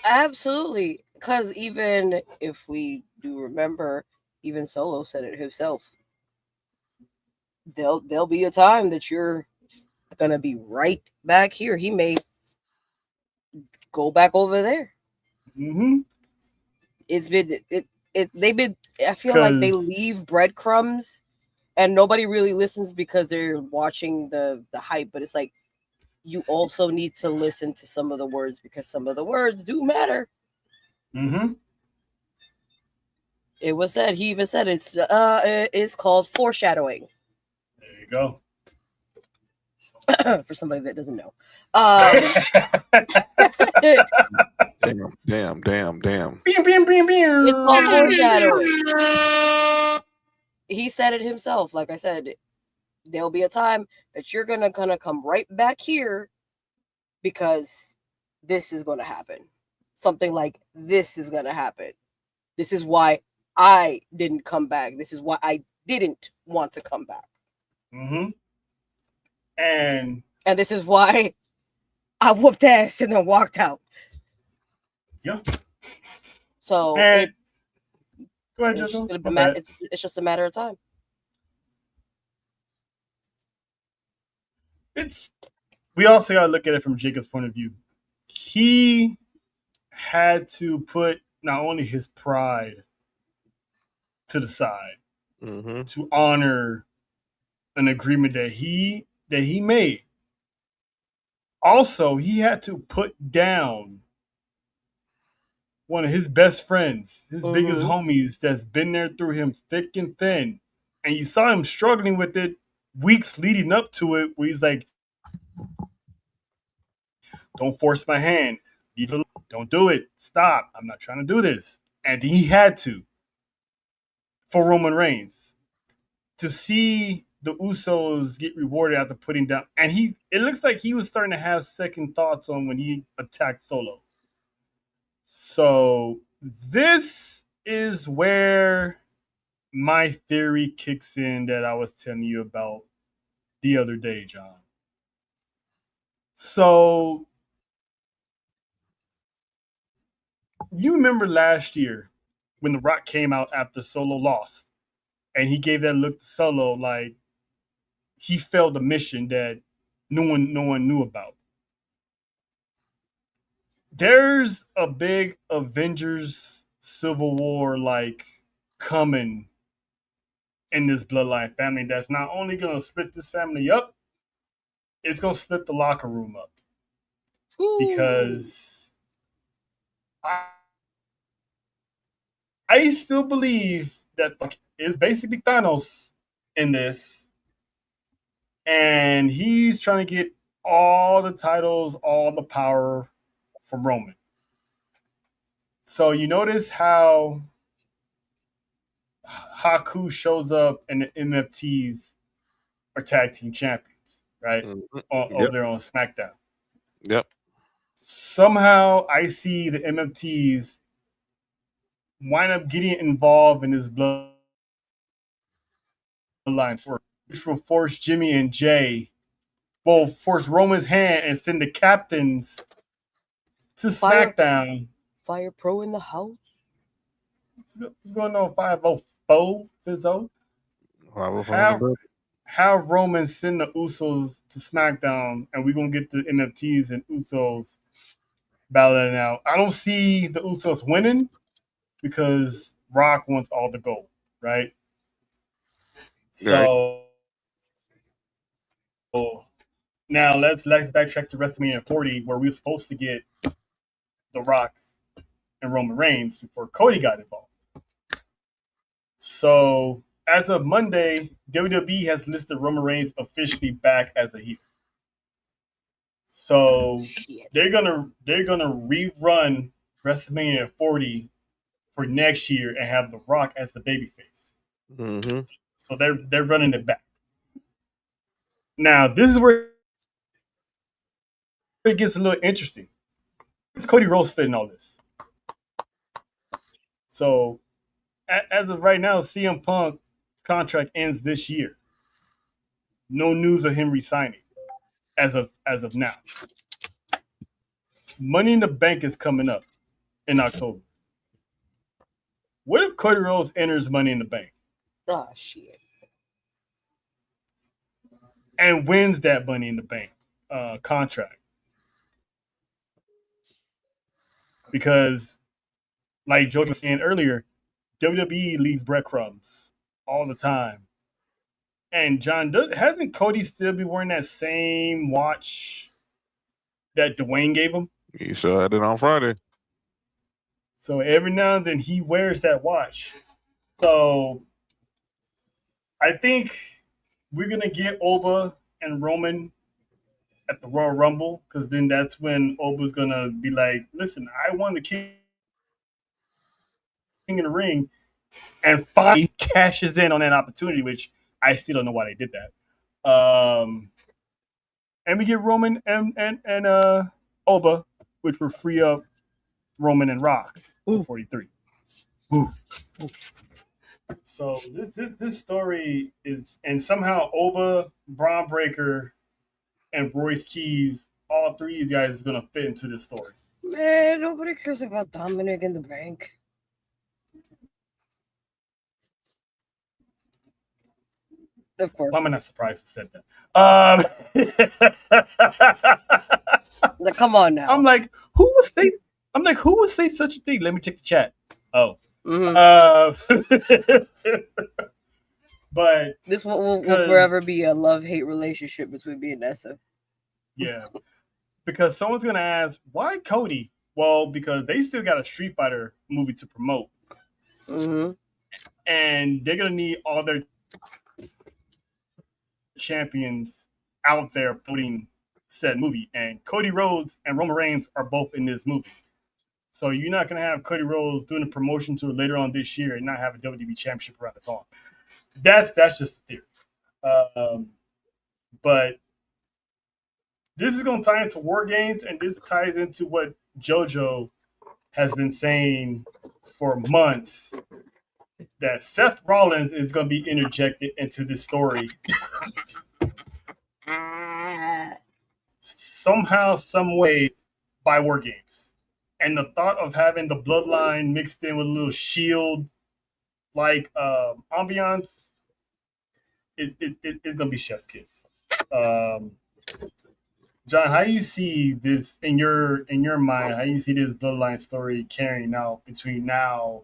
S4: Absolutely. Because even if we do remember, even Solo said it himself. There'll be a time that you're gonna be right back here. He may go back over there.
S3: Mm-hmm.
S4: They've been. I feel like they leave breadcrumbs, and nobody really listens because they're watching the hype. But it's like you also need to listen to some of the words because some of the words do matter.
S3: Mm-hmm.
S4: It was said. He even said it's called foreshadowing.
S3: There you go.
S4: For somebody that doesn't know.
S5: Damn.
S4: It's called foreshadowing. He said it himself. Like I said, there'll be a time that you're gonna come right back here because this is gonna happen. Something like this is gonna happen. This is why I didn't come back. This is why I didn't want to come back.
S3: Mm-hmm. And
S4: this is why I whooped ass and then walked out.
S3: Yeah.
S4: So
S3: go ahead,
S4: it's just a matter of time.
S3: We also got to look at it from Jacob's point of view. He had to put not only his pride to the side to honor an agreement that he made. Also, he had to put down one of his best friends, his biggest homies that's been there through him thick and thin. And you saw him struggling with it weeks leading up to it where he's like, don't force my hand. Don't do it. Stop. I'm not trying to do this. And he had to for Roman Reigns. To see the Usos get rewarded after putting down, and it looks like he was starting to have second thoughts on when he attacked Solo. So this is where my theory kicks in that I was telling you about the other day, John. So you remember last year when The Rock came out after Solo lost, and he gave that look to Solo like he failed a mission that no one knew about. There's a big Avengers Civil War like coming in this bloodline family that's not only gonna split this family up, it's gonna split the locker room up. Because I still believe that it's basically Thanos in this, and he's trying to get all the titles, all the power from Roman. So you notice how Haku shows up and the MFTs are tag team champions, right?
S5: Mm-hmm.
S3: Over there on SmackDown.
S5: Yep.
S3: Somehow I see the MFTs wind up getting involved in this bloodline, which will force Jimmy and Jay, will force Roman's hand and send the captains to SmackDown.
S4: Fire Pro in the house.
S3: What's going on? 504 Fizzo. Have Roman send the Usos to SmackDown, and we're gonna get the NFTs and Usos battling out. I don't see the Usos winning because Rock wants all the gold, right? So now let's backtrack to WrestleMania 40, where we were supposed to get The Rock and Roman Reigns before Cody got involved. So as of Monday, WWE has listed Roman Reigns officially back as a heel. So they're gonna rerun WrestleMania 40 for next year and have The Rock as the babyface.
S5: Mm-hmm.
S3: So they're running it back. Now this is where it gets a little interesting. Where's Cody Rhodes fit in all this? So as of right now, CM Punk's contract ends this year. No news of him resigning as of now. Money in the Bank is coming up in October. What if Cody Rhodes enters Money in the Bank?
S4: Oh shit!
S3: And wins that Money in the Bank contract? Because, like George was saying earlier, WWE leaves breadcrumbs all the time. And John, hasn't Cody still be wearing that same watch that Dwayne gave him?
S5: He sure had it on Friday.
S3: So every now and then he wears that watch. So I think we're gonna get Oba and Roman at the Royal Rumble, because then that's when Oba's gonna be like, "Listen, I won the King in the Ring," and finally cashes in on that opportunity, which I still don't know why they did that. And we get Roman and Oba, which will free up Roman and Rock for 43. Ooh. So this story is, and somehow Oba, Braun Breaker, and Royce Keys, all three of these guys is gonna fit into this story.
S4: Man, nobody cares about Dominic in the Bank. Of course.
S3: Why am I not surprised you said that?
S4: Like, come on now.
S3: I'm like, who would say such a thing? Let me check the chat. Oh.
S4: Mm-hmm.
S3: But
S4: this will forever be a love-hate relationship between me and Nessa.
S3: Yeah. Because someone's gonna ask, why Cody? Well, because they still got a Street Fighter movie to promote.
S4: Mm-hmm.
S3: And they're gonna need all their champions out there putting said movie. And Cody Rhodes and Roman Reigns are both in this movie. So you're not going to have Cody Rhodes doing a promotion tour later on this year and not have a WWE championship around his arm. That's just a theory. Um, but this is going to tie into War Games, and this ties into what JoJo has been saying for months, that Seth Rollins is going to be interjected into this story somehow, some way, by War Games. And the thought of having the bloodline mixed in with a little shield like ambiance, it's gonna be chef's kiss. Um, John, how do you see this in your mind? How do you see this bloodline story carrying out between now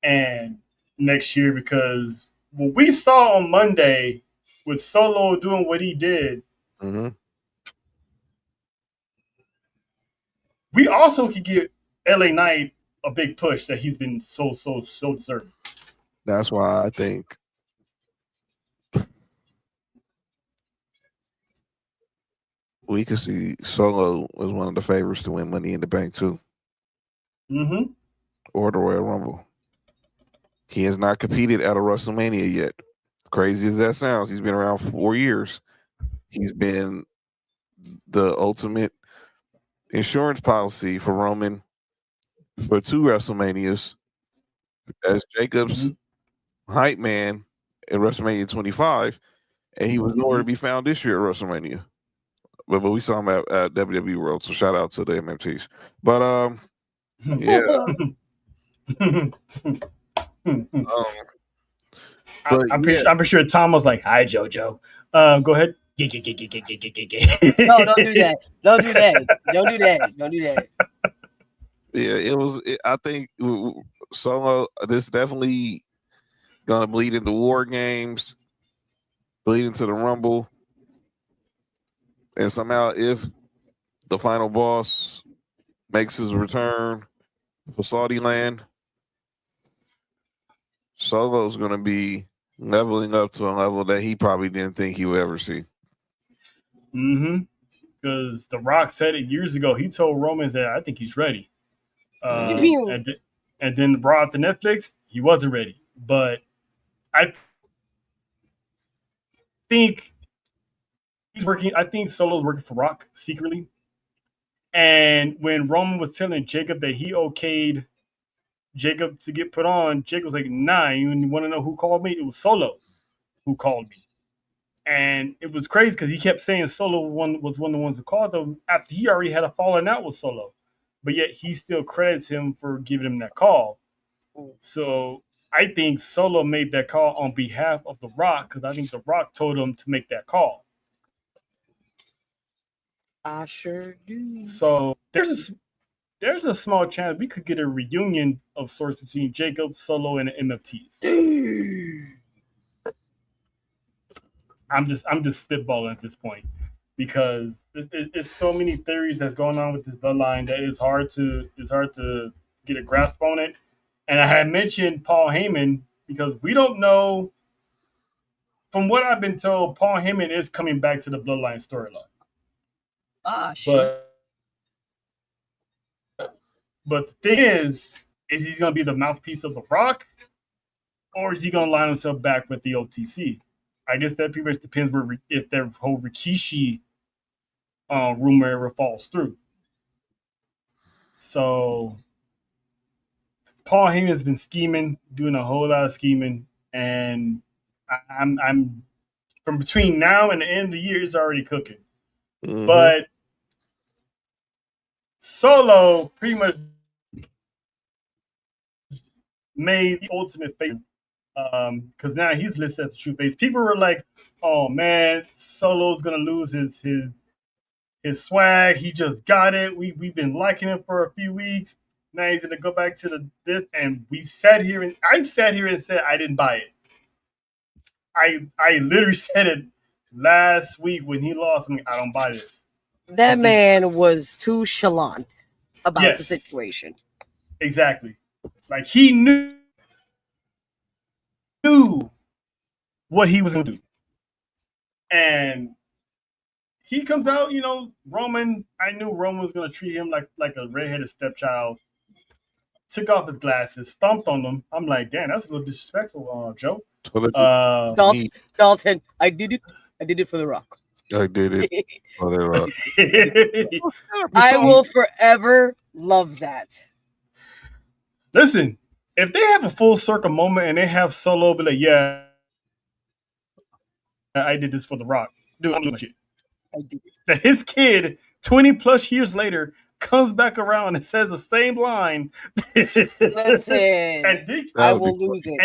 S3: and next year? Because what we saw on Monday with Solo doing what he did,
S5: Mm-hmm.
S3: we also could give LA Knight a big push that he's been so deserving.
S5: That's why I think we could see Solo as one of the favorites to win Money in the Bank too,
S3: Mm-hmm.
S5: or the Royal Rumble. He has not competed at a WrestleMania yet. Crazy as that sounds, he's been around 4 years. He's been the ultimate insurance policy for Roman for 2 WrestleManias as Jacob's hype man at WrestleMania 25, and he was nowhere to be found this year at WrestleMania. But we saw him at WWE World, so shout out to the MMTs. But yeah. But
S3: I'm pretty sure Tom was like, "Hi, JoJo. Go ahead."
S4: No, don't do that. Don't do that. Don't do that. Don't do that.
S5: Yeah, it was. I think Solo. This definitely gonna bleed into War Games, bleed into the Rumble, and somehow if the final boss makes his return for Saudi land, Solo's gonna be leveling up to a level that he probably didn't think he would ever see.
S3: Mm-hmm. Because The Rock said it years ago. He told Roman that I think he's ready. And then brought to Netflix, he wasn't ready. But I think he's working. I think Solo's working for Rock secretly. And when Roman was telling Jacob that he okayed Jacob to get put on, Jacob was like, "Nah, you want to know who called me? It was Solo who called me." And it was crazy because he kept saying Solo was one of the ones who called him after he already had a falling out with Solo. But yet he still credits him for giving him that call. So I think Solo made that call on behalf of The Rock because I think The Rock told him to make that call.
S4: I sure do.
S3: So there's a small chance we could get a reunion of sorts between Jacob, Solo, and the MFTs. I'm just spitballing at this point because it's so many theories that's going on with this bloodline that it's hard to get a grasp on it. And I had mentioned Paul Heyman because we don't know. From what I've been told, Paul Heyman is coming back to the bloodline storyline.
S4: Shit.
S3: But the thing is he going to be the mouthpiece of The Rock, or is he going to line himself back with the OTC? I guess that pretty much depends if their whole Rikishi rumor ever falls through. So Paul Heyman has been scheming, doing a whole lot of scheming, and I'm from between now and the end of the year, it's already cooking. Mm-hmm. But Solo pretty much made the ultimate favorite. Because now he's listed as the true face. People were like, "Oh man, Solo's gonna lose his swag. He just got it. We've been liking him for a few weeks. Now he's gonna go back to this." And I sat here and said I didn't buy it. I literally said it last week when he lost. I don't buy this.
S4: That man was too chalant about the situation.
S3: Exactly. Like he knew what he was going to do. And he comes out, Roman, I knew Roman was going to treat him like a redheaded stepchild. took off his glasses, stomped on them. I'm like, damn, that's a little disrespectful, Joe.
S5: Toilet
S4: Dalton, I did it. I did it for The Rock.
S5: I did it. Oh, they were.
S4: I will forever love that.
S3: Listen, if they have a full circle moment and they have Solo be like, yeah, I did this for The Rock, dude, I'm losing shit.
S4: I did it.
S3: That his kid, 20 plus years later, comes back around and says the same line.
S4: Listen,
S3: and
S4: I will lose it.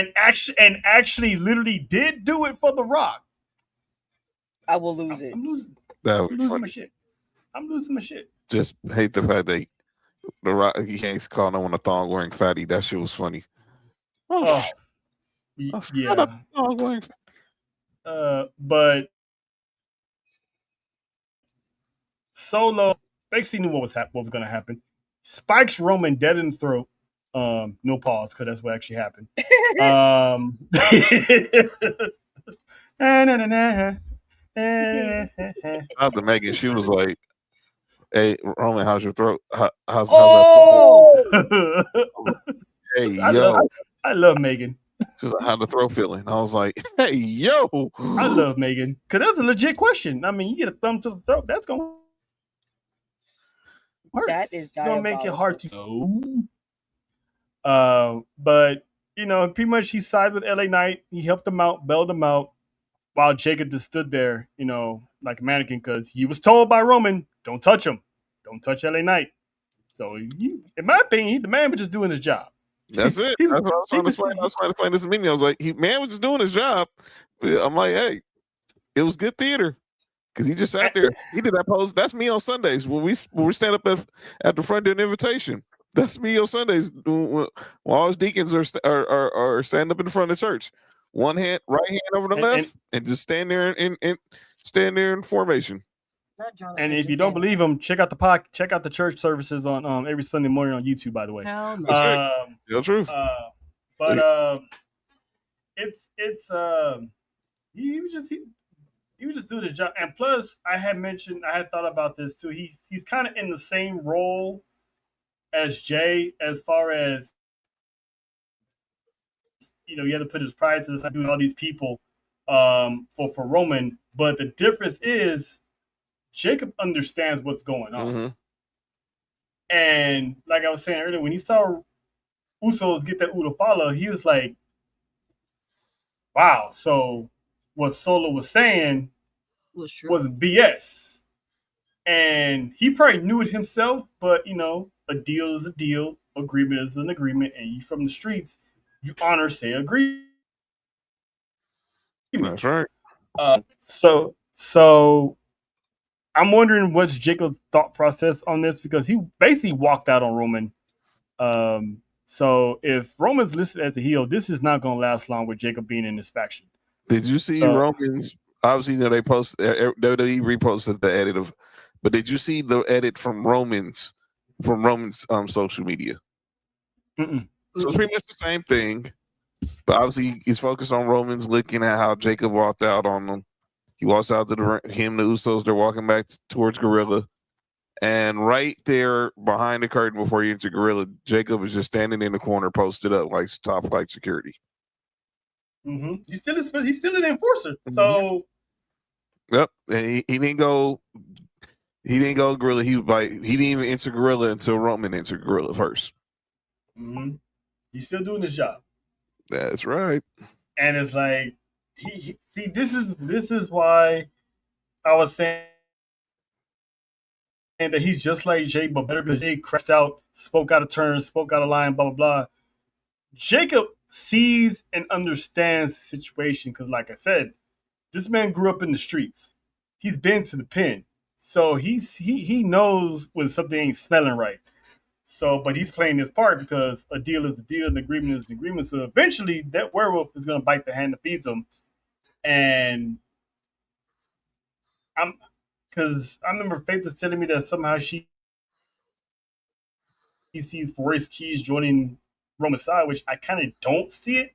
S3: And actually literally did do it for The Rock.
S4: I will lose it.
S3: I'm losing.
S5: That
S3: I'm
S5: was
S3: losing
S5: funny.
S3: my shit. I'm losing my shit.
S5: Just hate the fact that The Rock, he can't call no one a thong wearing fatty. That shit was funny.
S3: Oh,
S5: Shut
S3: yeah.
S5: up, thong wearing fatty.
S3: But Solo basically knew what was going to happen. Spikes Roman dead in the throat. No pause, because that's what actually happened.
S5: After Megan, she was like, "Hey, Roman, how's your throat? How's
S4: Oh,
S5: that? Hey, yo."
S3: I love Megan.
S5: She was like, "How the throat feeling?" I was like, "Hey, yo."
S3: I love Megan because that's a legit question. I mean, you get a thumb to the throat, that's gonna hurt.
S4: that is
S3: It's gonna make it hard
S4: diabolical.
S3: to know. But you know, pretty much he sided with LA Knight. He helped him out, bailed him out, while Jacob just stood there, you know, like a mannequin because he was told by Roman, "Don't touch him, don't touch LA Knight." So, in my opinion, the man was just doing his job.
S5: That's it. That's what I was trying to explain. I was trying to explain this to Mimi. I was like, man was just doing his job. I'm like, hey, it was good theater. Because he just sat there. He did that pose. That's me on Sundays when we stand up at the front doing invitation. That's me on Sundays when all his deacons are stand up in the front of the church. One hand, right hand over the left, and just stand there in formation.
S3: And if you don't believe him, check out the church services on every Sunday morning on YouTube. By the way,
S4: Hell no.
S5: That's right. The truth.
S3: It's he was just doing his job. And plus, I had thought about this too. He's kind of in the same role as Jay as far as, you know, he had to put his pride to the side, doing all these people for Roman. But the difference is Jacob understands what's going on.
S5: Mm-hmm.
S3: And like I was saying earlier, when he saw Usos get that Udo follow, he was like, wow, so what Solo was saying was BS. And he probably knew it himself, but, you know, a deal is a deal, agreement is an agreement, and you from the streets, you honor, say, agreement.
S5: That's right.
S3: So I'm wondering what's Jacob's thought process on this, because he basically walked out on Roman. So if Roman's listed as a heel, this is not going to last long with Jacob being in this faction.
S5: Did you see Roman's? Obviously, you know, they posted WWE reposted the edit of, but did you see the edit from Roman's social media?
S3: Mm-mm.
S5: So it's pretty much the same thing, but obviously he's focused on Roman's looking at how Jacob walked out on them. He walks out to the Usos. They're walking back towards Gorilla. And right there behind the curtain before you enter Gorilla, Jacob is just standing in the corner, posted up like top flight security.
S3: Mm-hmm. He's still an enforcer. Mm-hmm. So,
S5: yep. And he didn't go. He didn't go Gorilla. He didn't even enter Gorilla until Roman entered Gorilla first.
S3: Mm-hmm. He's still doing his job.
S5: That's right.
S3: And it's like see, this is why I was saying that he's just like Jay, but better because Jay crashed out, spoke out of turn, spoke out of line, blah, blah, blah. Jacob sees and understands the situation because, like I said, this man grew up in the streets. He's been to the pen. So he knows when something ain't smelling right. So, but he's playing his part because a deal is a deal, an agreement is an agreement. So eventually that werewolf is going to bite the hand that feeds him. And because I remember Faith was telling me that somehow he sees Royce Keys joining Roman's side, which I kind of don't see it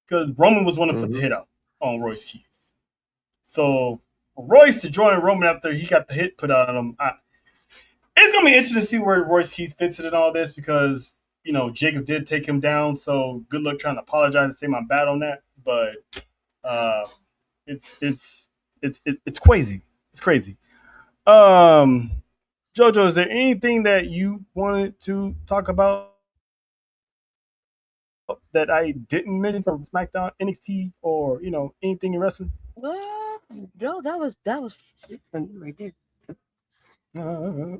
S3: because Roman was one to put the hit out on Royce Keys. So for Royce to join Roman after he got the hit put out on him, it's going to be interesting to see where Royce Keys fits in all this because Jacob did take him down. So good luck trying to apologize and say my bad on that. But uh, it's crazy. It's crazy. Jojo, is there anything that you wanted to talk about that I didn't mention from SmackDown, NXT, or anything in wrestling?
S4: No, that was right there.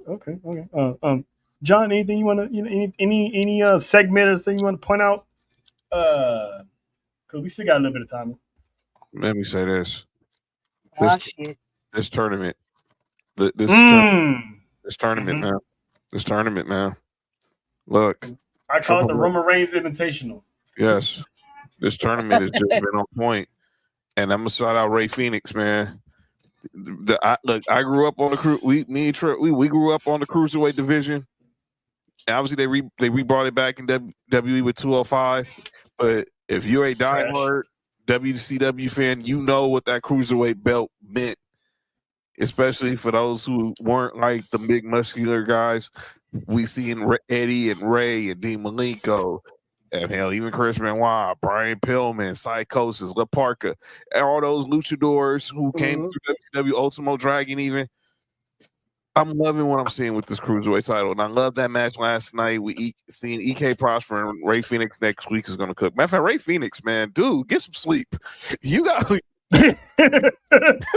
S3: Okay. John, anything you want to, any segment or thing you want to point out? Because we still got a little bit of time.
S5: Let me say this:
S4: Shit.
S5: this tournament, this tournament, man, this tournament, man. Look,
S3: I call it the Roman Reigns Invitational.
S5: Yes, this tournament has just been on point, and I'm gonna shout out Ray Phoenix, man. I grew up on the we grew up on the cruiserweight division. And obviously, they re-brought it back in WWE with 205. But if you're a diehard WCW fan, you know what that cruiserweight belt meant, especially for those who weren't like the big muscular guys we see in Eddie and Ray and Dean Malenko. And hell, even Chris Benoit, Brian Pillman, Psychosis, La Parka, and all those luchadors who came through WWE Ultimo Dragon even. I'm loving what I'm seeing with this cruiserweight title, and I love that match last night. Seeing EK Prosper and Ray Phoenix next week is going to cook. Matter of fact, Ray Phoenix, man, dude, get some sleep. You got get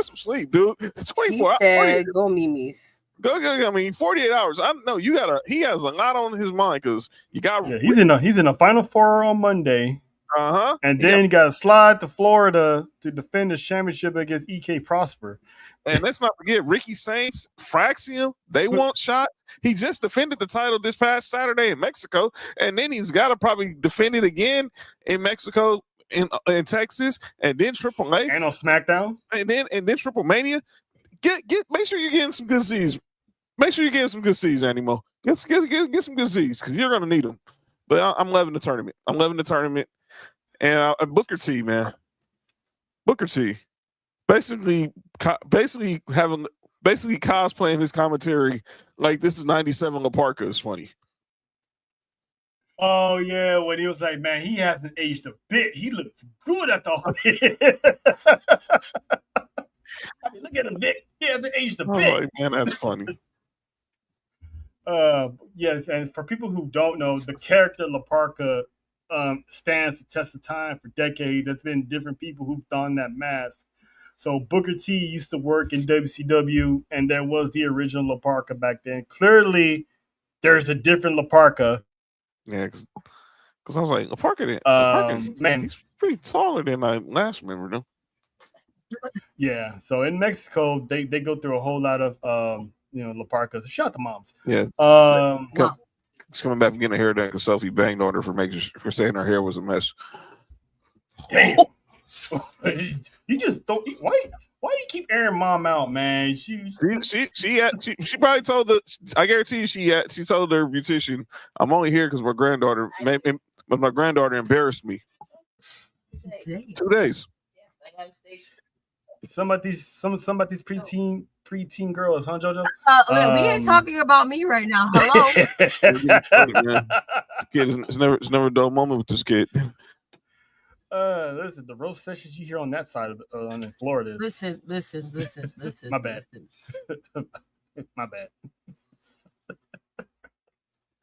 S5: some sleep, dude. 24 hours.
S4: Go Mimi's.
S5: Go. I mean, 48 hours. I know you got He has a lot on his mind because you got.
S3: Yeah, he's in a Final Four on Monday. And then you got to slide to Florida to defend the championship against EK Prosper.
S5: And let's not forget Ricky Saints, Fraxium. They want shots. He just defended the title this past Saturday in Mexico, and then he's got to probably defend it again in Mexico, in Texas, and then AAA
S3: and on SmackDown,
S5: and then Triple Mania. Make sure you're getting some good Z's. Make sure you're getting some good Z's, Animo. Get some good Z's because you're gonna need them. But I'm loving the tournament. And Booker T, man. Booker T. Basically cosplaying his commentary like this is 97 La Parka is funny.
S3: Oh yeah, when he was like, man, he hasn't aged a bit. He looks good at all. I mean, look at him, Vic. He hasn't aged a bit.
S5: Like, man, that's funny.
S3: Yes, and for people who don't know, the character La Parka stands the test of time for decades. There's been different people who've done that mask. So Booker T used to work in WCW, and there was the original La Parka back then. Clearly, there's a different La Parka.
S5: Yeah, because I was like, La Parka,
S3: man,
S5: he's pretty taller than I last remember him.
S3: Yeah, so in Mexico, they go through a whole lot of La Parkas. Shout out to moms.
S5: Yeah. She's coming back from getting a haircut because Sophie banged on her for saying her hair was a mess.
S3: Damn. You just don't. Why you keep airing mom out, man? She
S5: probably told I guarantee you she told her beautician, I'm only here because my granddaughter embarrassed me. 2 days.
S3: Some of these preteen girls, huh, JoJo?
S4: We ain't talking about me right now. Hello.
S5: It's never a dull moment with this kid.
S3: Listen, the roast sessions you hear on that side of in Florida.
S4: Listen.
S3: My bad. My bad.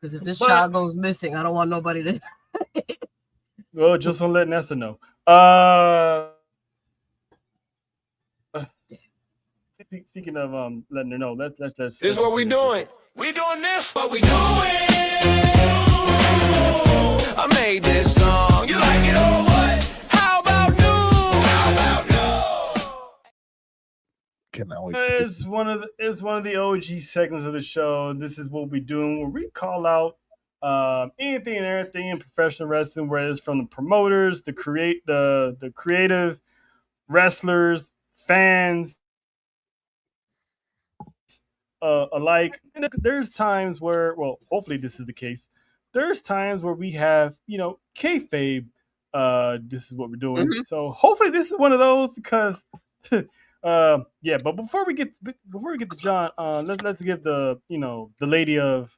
S4: Because if this child goes missing, I don't want nobody to.
S3: Well, just don't let Nessa know. Speaking of letting her know, let's
S1: this is what we doing. We doing this. What we doing? I made this song. You like it or what? How about new?
S5: Cannot wait.
S3: It's one of the OG segments of the show. This is what we doing, where we call out anything and everything in professional wrestling, whether it's from the promoters, the creative wrestlers, fans alike. And there's times where, well, hopefully this is the case. There's times where we have, kayfabe. This is what we're doing. Mm-hmm. So hopefully this is one of those because, yeah. But before we get to John, let's give the lady of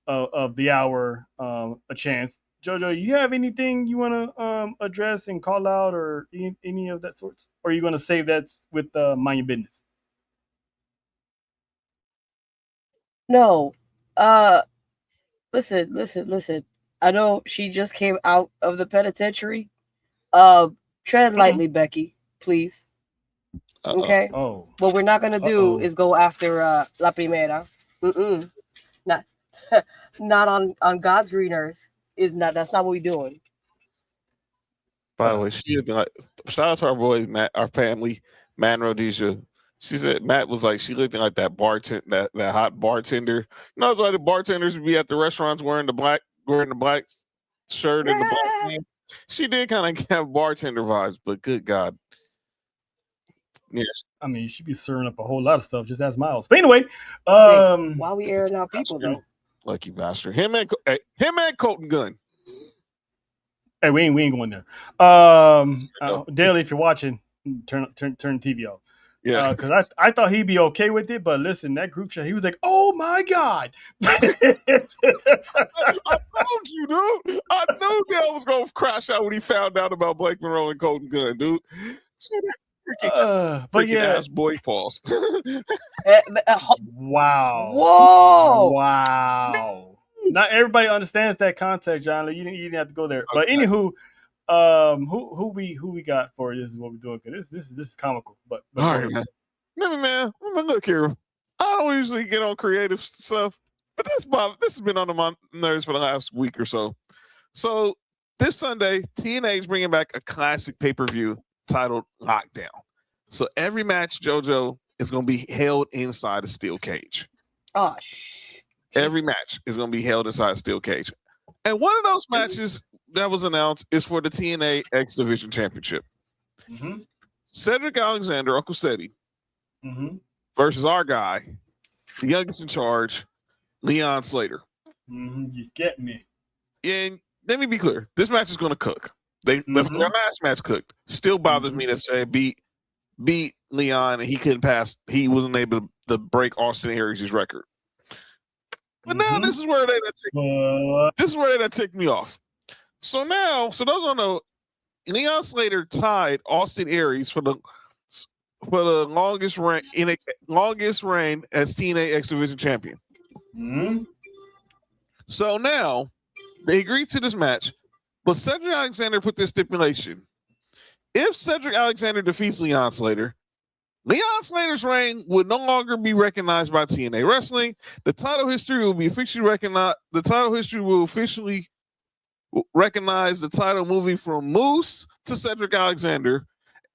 S3: of the hour a chance. Jojo, you have anything you want to address and call out, or any of that sorts? Or are you going to save that with mind your business?
S4: No. Listen. I know she just came out of the penitentiary. Tread lightly, Becky, please. Okay.
S3: Oh.
S4: What we're not gonna do is go after La Primera. Not not on God's green earth. That's not what we're doing.
S5: By the way, she like, shout out to our boy Matt, our family, Matt and Rhodesia. She said Matt was like, she looked like that bartender, that hot bartender. You know, it's like the bartenders would be at the restaurants wearing the black shirt and the black jeans. She did kind of have bartender vibes, but good God. Yes.
S3: I mean, she'd be serving up a whole lot of stuff. Just ask Miles. But anyway,
S4: why we airing out people though?
S5: Lucky bastard. Him and Colton Gunn.
S3: Hey, we ain't going there. Daly, if you're watching, turn TV off.
S5: Yeah,
S3: because I thought he'd be okay with it, but listen, that group chat, he was like, "Oh my God!"
S5: I told you, dude. I knew Dale was gonna crash out when he found out about Blake Monroe and Colton Gunn, dude.
S3: But yeah,
S5: ass boy pause.
S3: Wow!
S4: Whoa!
S3: Wow! Not everybody understands that context, John. You didn't have to go there. But anywho, who we got for this is what we're doing, because this is comical. But
S5: all right, man. Man, look here. I don't usually get on creative stuff, but this has been on my nerves for the last week or so. So this Sunday, TNA is bringing back a classic pay-per-view titled Lockdown. So every match, JoJo, is going to be held inside a steel cage.
S4: Oh,
S5: every match is going to be held inside a steel cage. And one of those matches that was announced is for the TNA X Division Championship.
S3: Mm-hmm.
S5: Cedric Alexander, Uncle Ceddy, versus our guy, the youngest in charge, Leon Slater.
S3: You get me.
S5: And let me be clear, this match is going to cook. Their last match cooked. Still bothers me that they beat Leon and he couldn't pass. He wasn't able to break Austin Aries' record. But now this is where they ticked me off. So now, those don't know, Leon Slater tied Austin Aries for the longest reign as TNA X Division champion. So now they agreed to this match, but Cedric Alexander put this stipulation: if Cedric Alexander defeats Leon Slater, Leon Slater's reign would no longer be recognized by TNA Wrestling. The title history will be officially recognized. The title history will officially recognize the title moving from Moose to Cedric Alexander,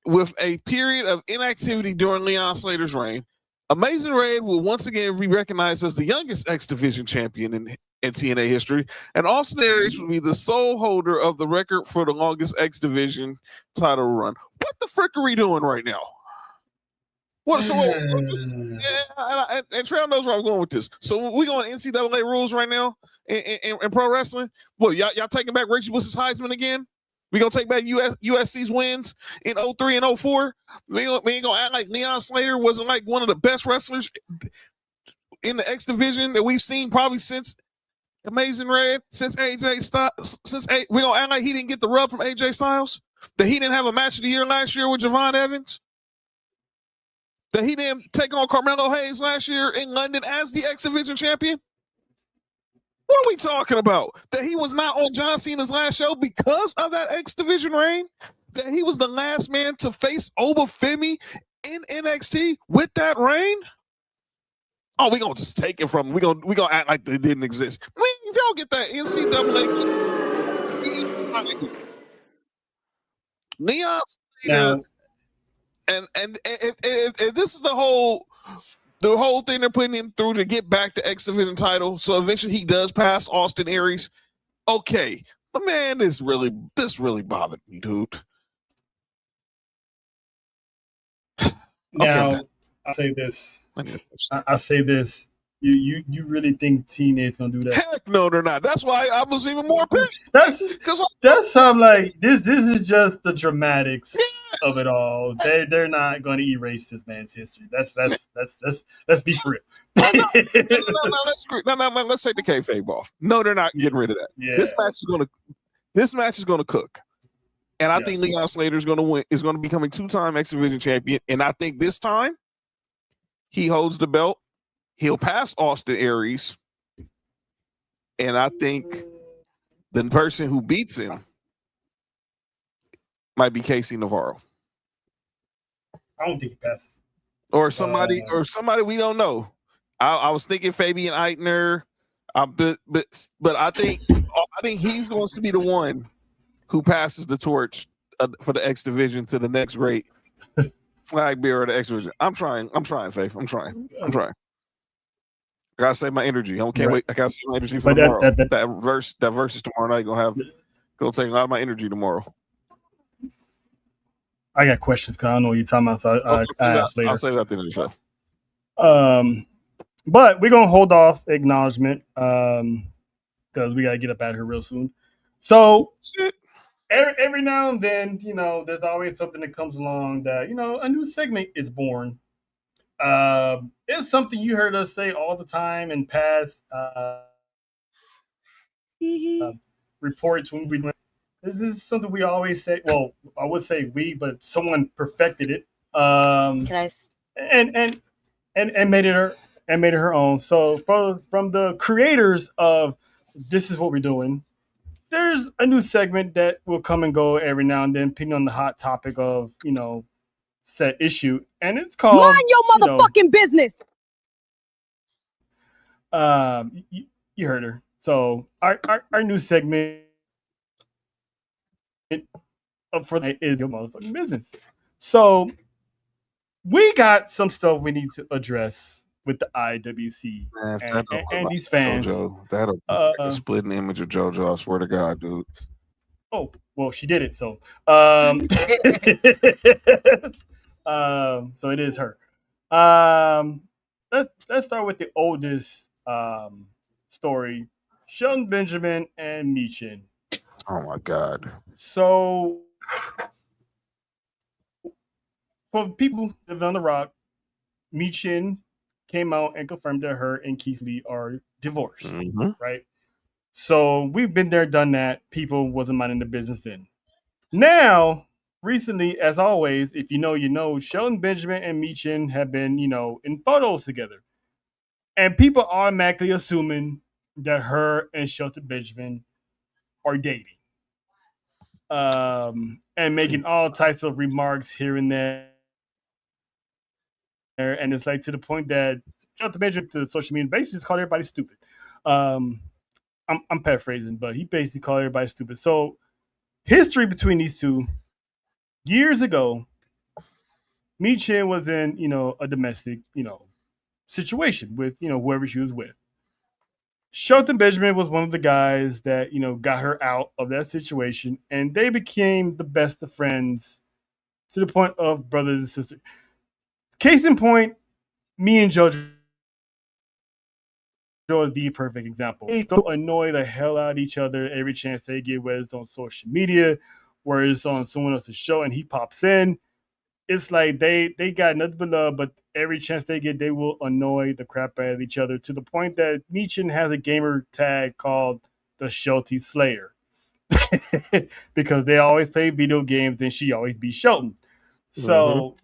S5: with a period of inactivity during Leon Slater's reign. Amazing Red will once again be recognized as the youngest X Division champion in TNA history, and Austin Aries will be the sole holder of the record for the longest X Division title run. What the frick are we doing right now? And Trail knows where I'm going with this. So we going NCAA rules right now in pro wrestling. Well, y'all taking back Reggie Bush's Heisman again? We gonna take back USC's wins in 03 and 04. We ain't gonna act like Leon Slater wasn't like one of the best wrestlers in the X Division that we've seen probably since Amazing Red, since AJ Styles. We gonna act like he didn't get the rub from AJ Styles, that he didn't have a match of the year last year with Javon Evans, that he didn't take on Carmelo Hayes last year in London as the X Division champion. What are we talking about? That he was not on John Cena's last show because of that X Division reign? That he was the last man to face Obafemi in NXT with that reign? Oh, we gonna just take it from him. We gonna act like they didn't exist. I mean, if y'all get that NCAA, Leon Slater, and if this is the whole thing they're putting him through to get back the X Division title, so eventually he does pass Austin Aries. Okay, but man, this really bothered me, dude.
S3: Now,
S5: okay,
S3: I'll say this. I say this. You really think TNA is gonna do that?
S5: Heck no, they're not. That's why I was even more pissed.
S3: That's how I'm like, this is just the dramatics. of it all. They're not going to erase this man's history. Let's be for real.
S5: No, let's take the kayfabe off. No, they're not getting rid of that.
S3: Yeah.
S5: This match is gonna cook. And I
S3: Yeah.
S5: think Leon Slater is going to win. Is going to become a 2-time X Division champion. And I think this time he holds the belt. He'll pass Austin Aries. And I think the person who beats him might be Casey Navarro.
S3: I don't think he passes.
S5: Or somebody we don't know. I was thinking Fabian Eitner. But I think he's going to be the one who passes the torch for the X Division to the next great flag bearer of the X Division. I'm trying, Faith. I'm trying. I gotta save my energy. I can't wait. I gotta save my energy for tomorrow. That verse is tomorrow night. Gonna take a lot of my energy tomorrow.
S3: I got questions because I don't know what you're talking about. So I'll
S5: save that at the end of the show.
S3: But we're gonna hold off acknowledgement because we gotta get up out of here real soon. So every now and then, there's always something that comes along that a new segment is born. It's something you heard us say all the time in past reports when we went. This is something we always say. Well, I would say we, but someone perfected it.
S4: Can I?
S3: And made it her own. So from the creators of This Is What We're Doing, there's a new segment that will come and go every now and then, depending on the hot topic of set issue, and it's called
S4: Mind your motherfucking business.
S3: You heard her. So our new segment for that is your motherfucking business. So we got some stuff we need to address with the IWC and these fans.
S5: JoJo, that'll be like a splitting image of JoJo. I swear to God, dude.
S3: Oh well, she did it. So so it is her. Let's start with the oldest story: Shelton Benjamin and Michin.
S5: Oh my God!
S3: So for people living on the Rock, Michin came out and confirmed that her and Keith Lee are divorced. Right? So we've been there, done that. People wasn't minding the business then. Now, recently, as always, if you know, Shelton Benjamin and Michin have been, in photos together. And people automatically assuming that her and Shelton Benjamin are dating. And making all types of remarks here and there. And it's like to the point that Shelton Benjamin to social media basically just called everybody stupid. I'm paraphrasing, but he basically called everybody stupid. So history between these two, years ago, Michin was in, a domestic, situation with, whoever she was with. Shelton Benjamin was one of the guys that, got her out of that situation, and they became the best of friends to the point of brothers and sisters. Case in point, me and JoJo is the perfect example. They annoy the hell out of each other every chance they get, whether it's on social media, whether it's on someone else's show and he pops in. It's like they got nothing but love, but every chance they get, they will annoy the crap out of each other to the point that Michin has a gamer tag called the Shelty Slayer because they always play video games and she always beats Shelton. So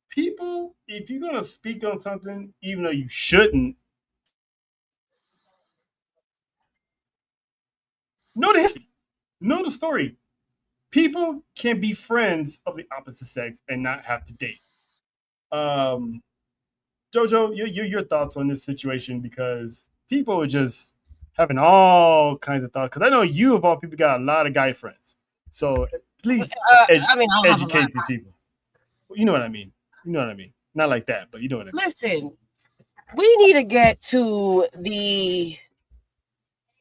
S3: people, if you're going to speak on something, even though you shouldn't, know the history, know the story. People can be friends of the opposite sex and not have to date. JoJo, your thoughts on this situation, because people are just having all kinds of thoughts. Because I know you, of all people, got a lot of guy friends. So please educate these people. You know what I mean. Not like that, but you know what I mean.
S4: Listen, we need to get to the.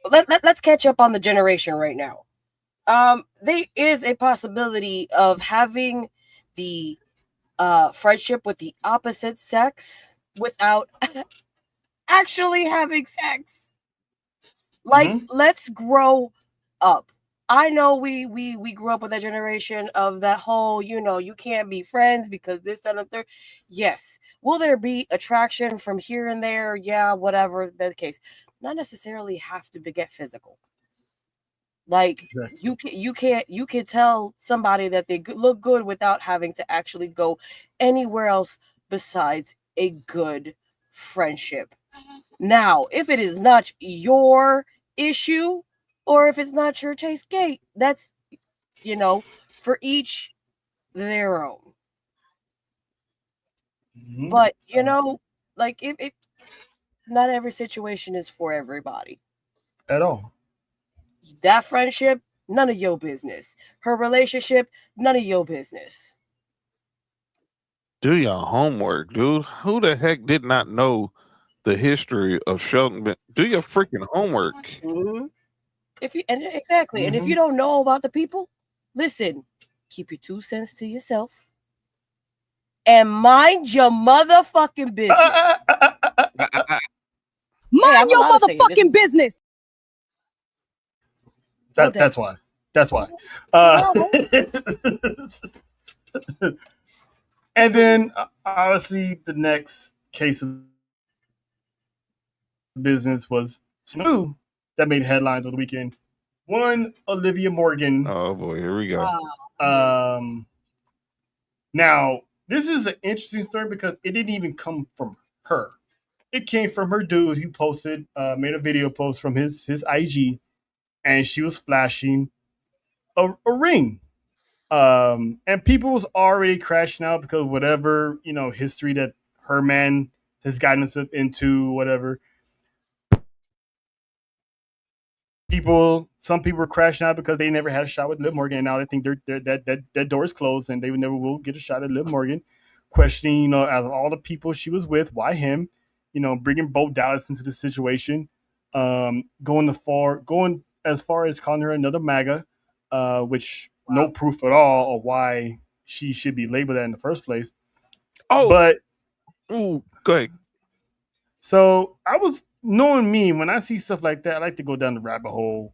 S4: Let's catch up on the generation right now. There is a possibility of having the friendship with the opposite sex without actually having sex. Like, let's grow up. I know we grew up with that generation of that whole, you can't be friends because this, that, and the third. Yes. Will there be attraction from here and there? Yeah, whatever the case. Not necessarily have to get physical. Like
S3: Exactly.
S4: you can tell somebody that they look good without having to actually go anywhere else besides a good friendship. Now, if it is not your issue or if it's not your taste gate, that's for each their own.
S3: Mhm.
S4: But like if not every situation is for everybody.
S3: At all.
S4: That friendship, none of your business. Her relationship, none of your business.
S5: Do your homework, dude. Who the heck did not know the history of Shelton? Do your freaking homework.
S4: Mm-hmm. Exactly, and if
S3: Mm-hmm.
S4: you don't know about the people, listen. Keep your 2 cents to yourself and mind your motherfucking business.
S6: Mind your motherfucking business.
S3: That's why. That's why. And then obviously the next case of business was Snoop that made headlines over the weekend. One, Olivia Morgan.
S5: Oh boy, here we go.
S3: Now, this is an interesting story because it didn't even come from her. It came from her dude who posted, made a video post from his IG, and she was flashing a ring. And people was already crashing out because whatever history that her man has gotten into, whatever. Some people were crashing out because they never had a shot with Liv Morgan, and now they think that door is closed and they never will get a shot at Liv Morgan. Questioning, out of all the people she was with, why him? Bringing Bo Dallas into the situation, going as far as calling her another MAGA, which no proof at all of why she should be labeled that in the first place.
S5: Oh,
S3: But
S5: ooh, go ahead.
S3: so I was knowing me when I see stuff like that, I like to go down the rabbit hole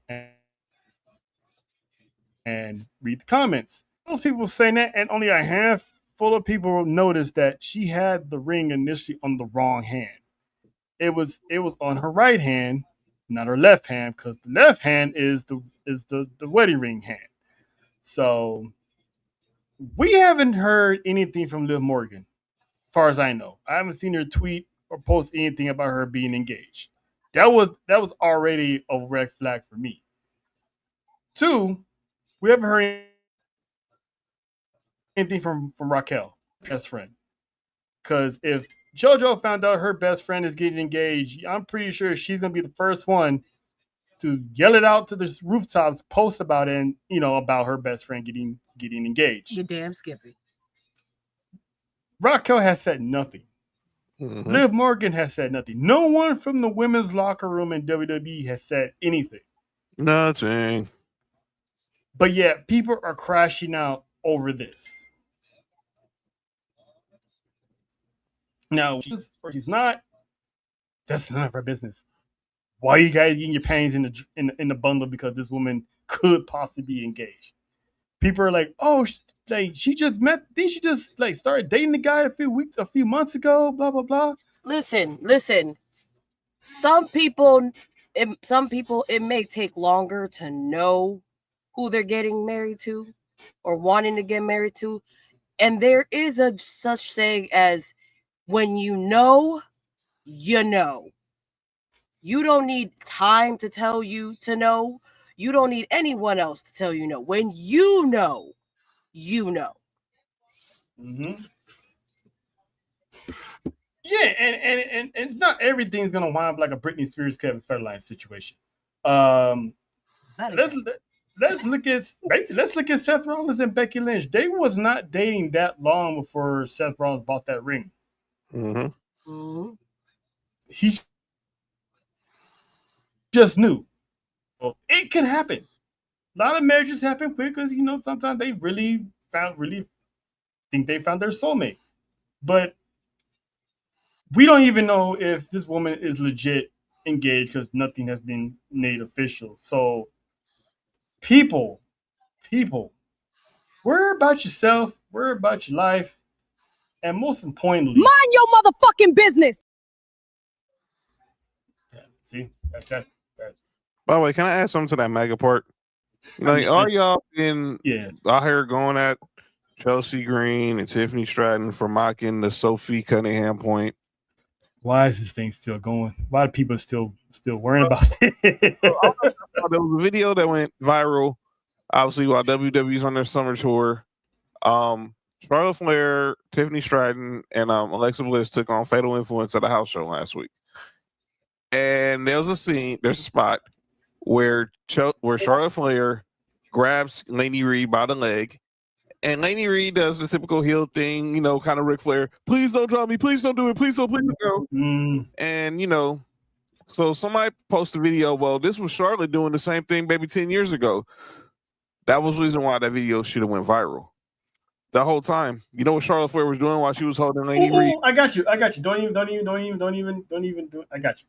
S3: and read the comments. Those people saying that, and only a handful of people noticed that she had the ring initially on the wrong hand. It was on her right hand, not her left hand, because the left hand is the wedding ring hand. So we haven't heard anything from Liv Morgan, as far as I know. I haven't seen her tweet or post anything about her being engaged. That was already a red flag for me. Two, we haven't heard anything from Raquel, best friend. Because if JoJo found out her best friend is getting engaged, I'm pretty sure she's gonna be the first one to yell it out to the rooftops, post about it, and about her best friend getting engaged.
S6: You damn Skippy.
S3: Raquel has said nothing.
S5: Mhm.
S3: Liv Morgan has said nothing. No one from the women's locker room in WWE has said anything.
S5: Nothing.
S3: But yet, people are crashing out over this. Now, she's or she's not. That's none of our business. Why are you guys getting your panties in the bundle because this woman could possibly be engaged? People are like, oh, she just met. Didn't she just started dating the guy a few months ago? Blah blah blah.
S4: Listen. Some people, it may take longer to know who they're getting married to or wanting to get married to, and there is a such saying as when you know, you know. You don't need time to tell you to know. You don't need anyone else to tell you no. When you know, you know.
S3: Mm-hmm. Yeah, and not everything's gonna wind up like a Britney Spears Kevin Federline situation. Let's look at Seth Rollins and Becky Lynch. They was not dating that long before Seth Rollins bought that ring.
S5: Mm-hmm.
S4: Mm-hmm.
S3: He just knew. Well, it could happen. A lot of marriages happen quick because sometimes they really think they found their soulmate. But we don't even know if this woman is legit engaged because nothing has been made official. So people, worry about yourself, worry about your life, and most importantly,
S6: Mind your motherfucking business.
S3: see, that's
S5: By the way, can I add something to that mega part? You know, are y'all in out here going at Chelsea Green and Tiffany Stratton for mocking the Sophie Cunningham point?
S3: why is this thing still going? Why do people still worrying about it?
S5: There was a video that went viral, obviously, while WWE's on their summer tour. Charlotte Flair, Tiffany Stratton, and Alexa Bliss took on Fatal Influence at a house show last week. And there's a spot where Charlotte Flair grabs Lainey Reed by the leg, and Lainey Reed does the typical heel thing, you know, kind of Ric Flair. Please don't drop me. Please don't do it. Please don't go. And, you know, so somebody posted a video. Well, this was Charlotte doing the same thing maybe 10 years ago. That was the reason why that video should have went viral. The whole time. You know what Charlotte Flair was doing while she was holding Lainey Reed?
S3: I got you. Don't even do it. I got you.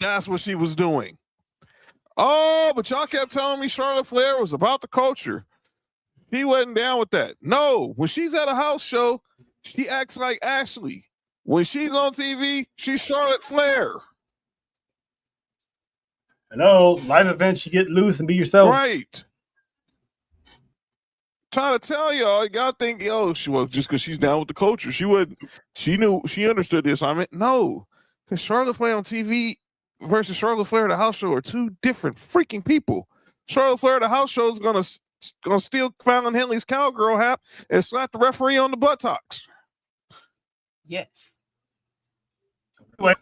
S5: That's what she was doing. Oh, but y'all kept telling me Charlotte Flair was about the culture. She wasn't down with that. No, when she's at a house show, she acts like Ashley. When she's on TV, she's Charlotte Flair.
S3: Hello, live events, you get loose and be yourself.
S5: Right. Trying to tell y'all think, just because she's down with the culture, she understood the assignment. No, because Charlotte Flair on TV versus Charlotte Flair at a house show are two different freaking people. Charlotte Flair at a house show is gonna steal Fallon Henley's cowgirl hat and slap the referee on the buttocks.
S6: Yes.
S3: But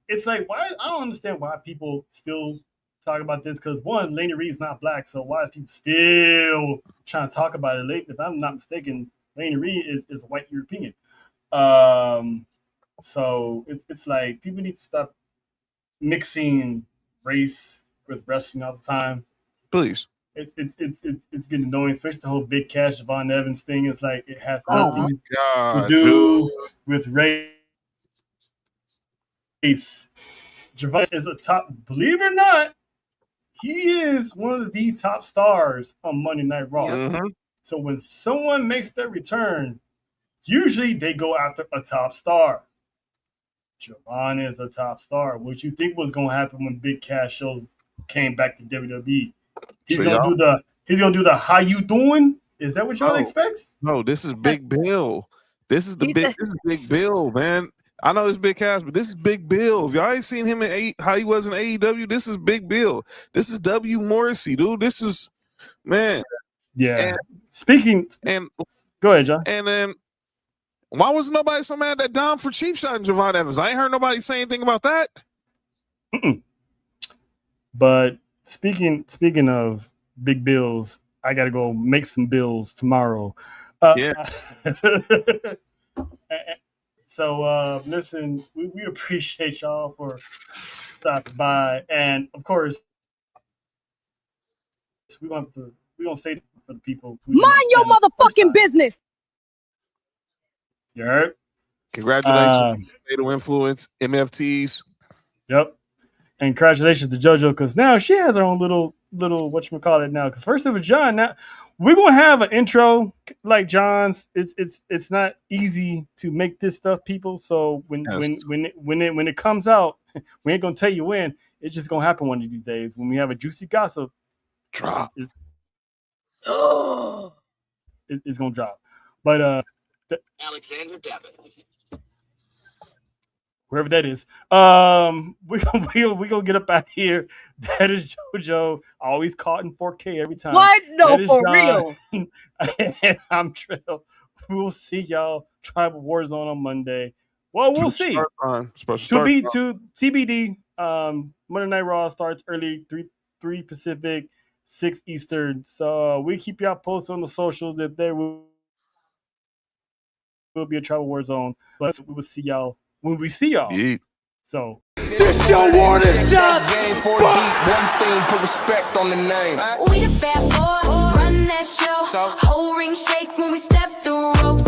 S3: it's like, why? I don't understand why people still talk about this, because one, Lainey Reed's not black, so why is people still trying to talk about it? If I'm not mistaken, Lainey Reed is a white European. So it's like people need to stop mixing race with wrestling all the time.
S5: Please.
S3: It's getting annoying, especially the whole Big Cash Javon Evans thing. It's like it has nothing to do with race. Javon is a top, believe it or not, he is one of the top stars on Monday Night Raw.
S5: Mm-hmm.
S3: So when someone makes their return, usually they go after a top star. Javon is a top star. What you think was going to happen when Big Cash shows came back to WWE? He's gonna do the how you doing? Is that what y'all expect?
S5: No, this is Big Bill. This is Big Bill, man. I know it's Big Cash, but this is Big Bill. If y'all ain't seen him in how he was in AEW, this is Big Bill. This is W. Morrissey, dude. This is, man.
S3: Yeah. Go ahead, John.
S5: And then why was nobody so mad that Dom for cheap shot Javon Evans? I ain't heard nobody say anything about that.
S3: But speaking of big bills, I gotta go make some bills tomorrow. So listen, we appreciate y'all for stopping by, and of course, we're gonna say it for the people.
S6: Mind your motherfucking business.
S3: You heard?
S5: Congratulations, Fatal Influence, MFTs.
S3: Yep. And congratulations to JoJo, because now she has her own little whatchamacallit now. Because first it was John. Now we're gonna have an intro like John's. It's not easy to make this stuff, people. So when it comes out, we ain't gonna tell you when. It's just gonna happen one of these days when we have a juicy gossip
S5: drop.
S3: It's gonna drop. But
S7: Alexander Devitt.
S3: Wherever that is, we gonna get up out of here. That is JoJo, always caught in 4K every time.
S4: What? No, for
S3: John.
S4: real.
S3: And I'm Trill. We'll see y'all Tribal Warzone on Monday. Well, we'll see. TBD. Monday Night Raw starts early, 3 Pacific, 6 Eastern. So we keep y'all posted on the socials that there will be a Tribal Warzone. But we will see y'all when we see y'all.
S5: Yeah.
S3: So
S1: This your warning. Game 4 deep, one thing, put respect on the name.
S2: We the Fat Four, run that show. Whole ring shake when we step through ropes.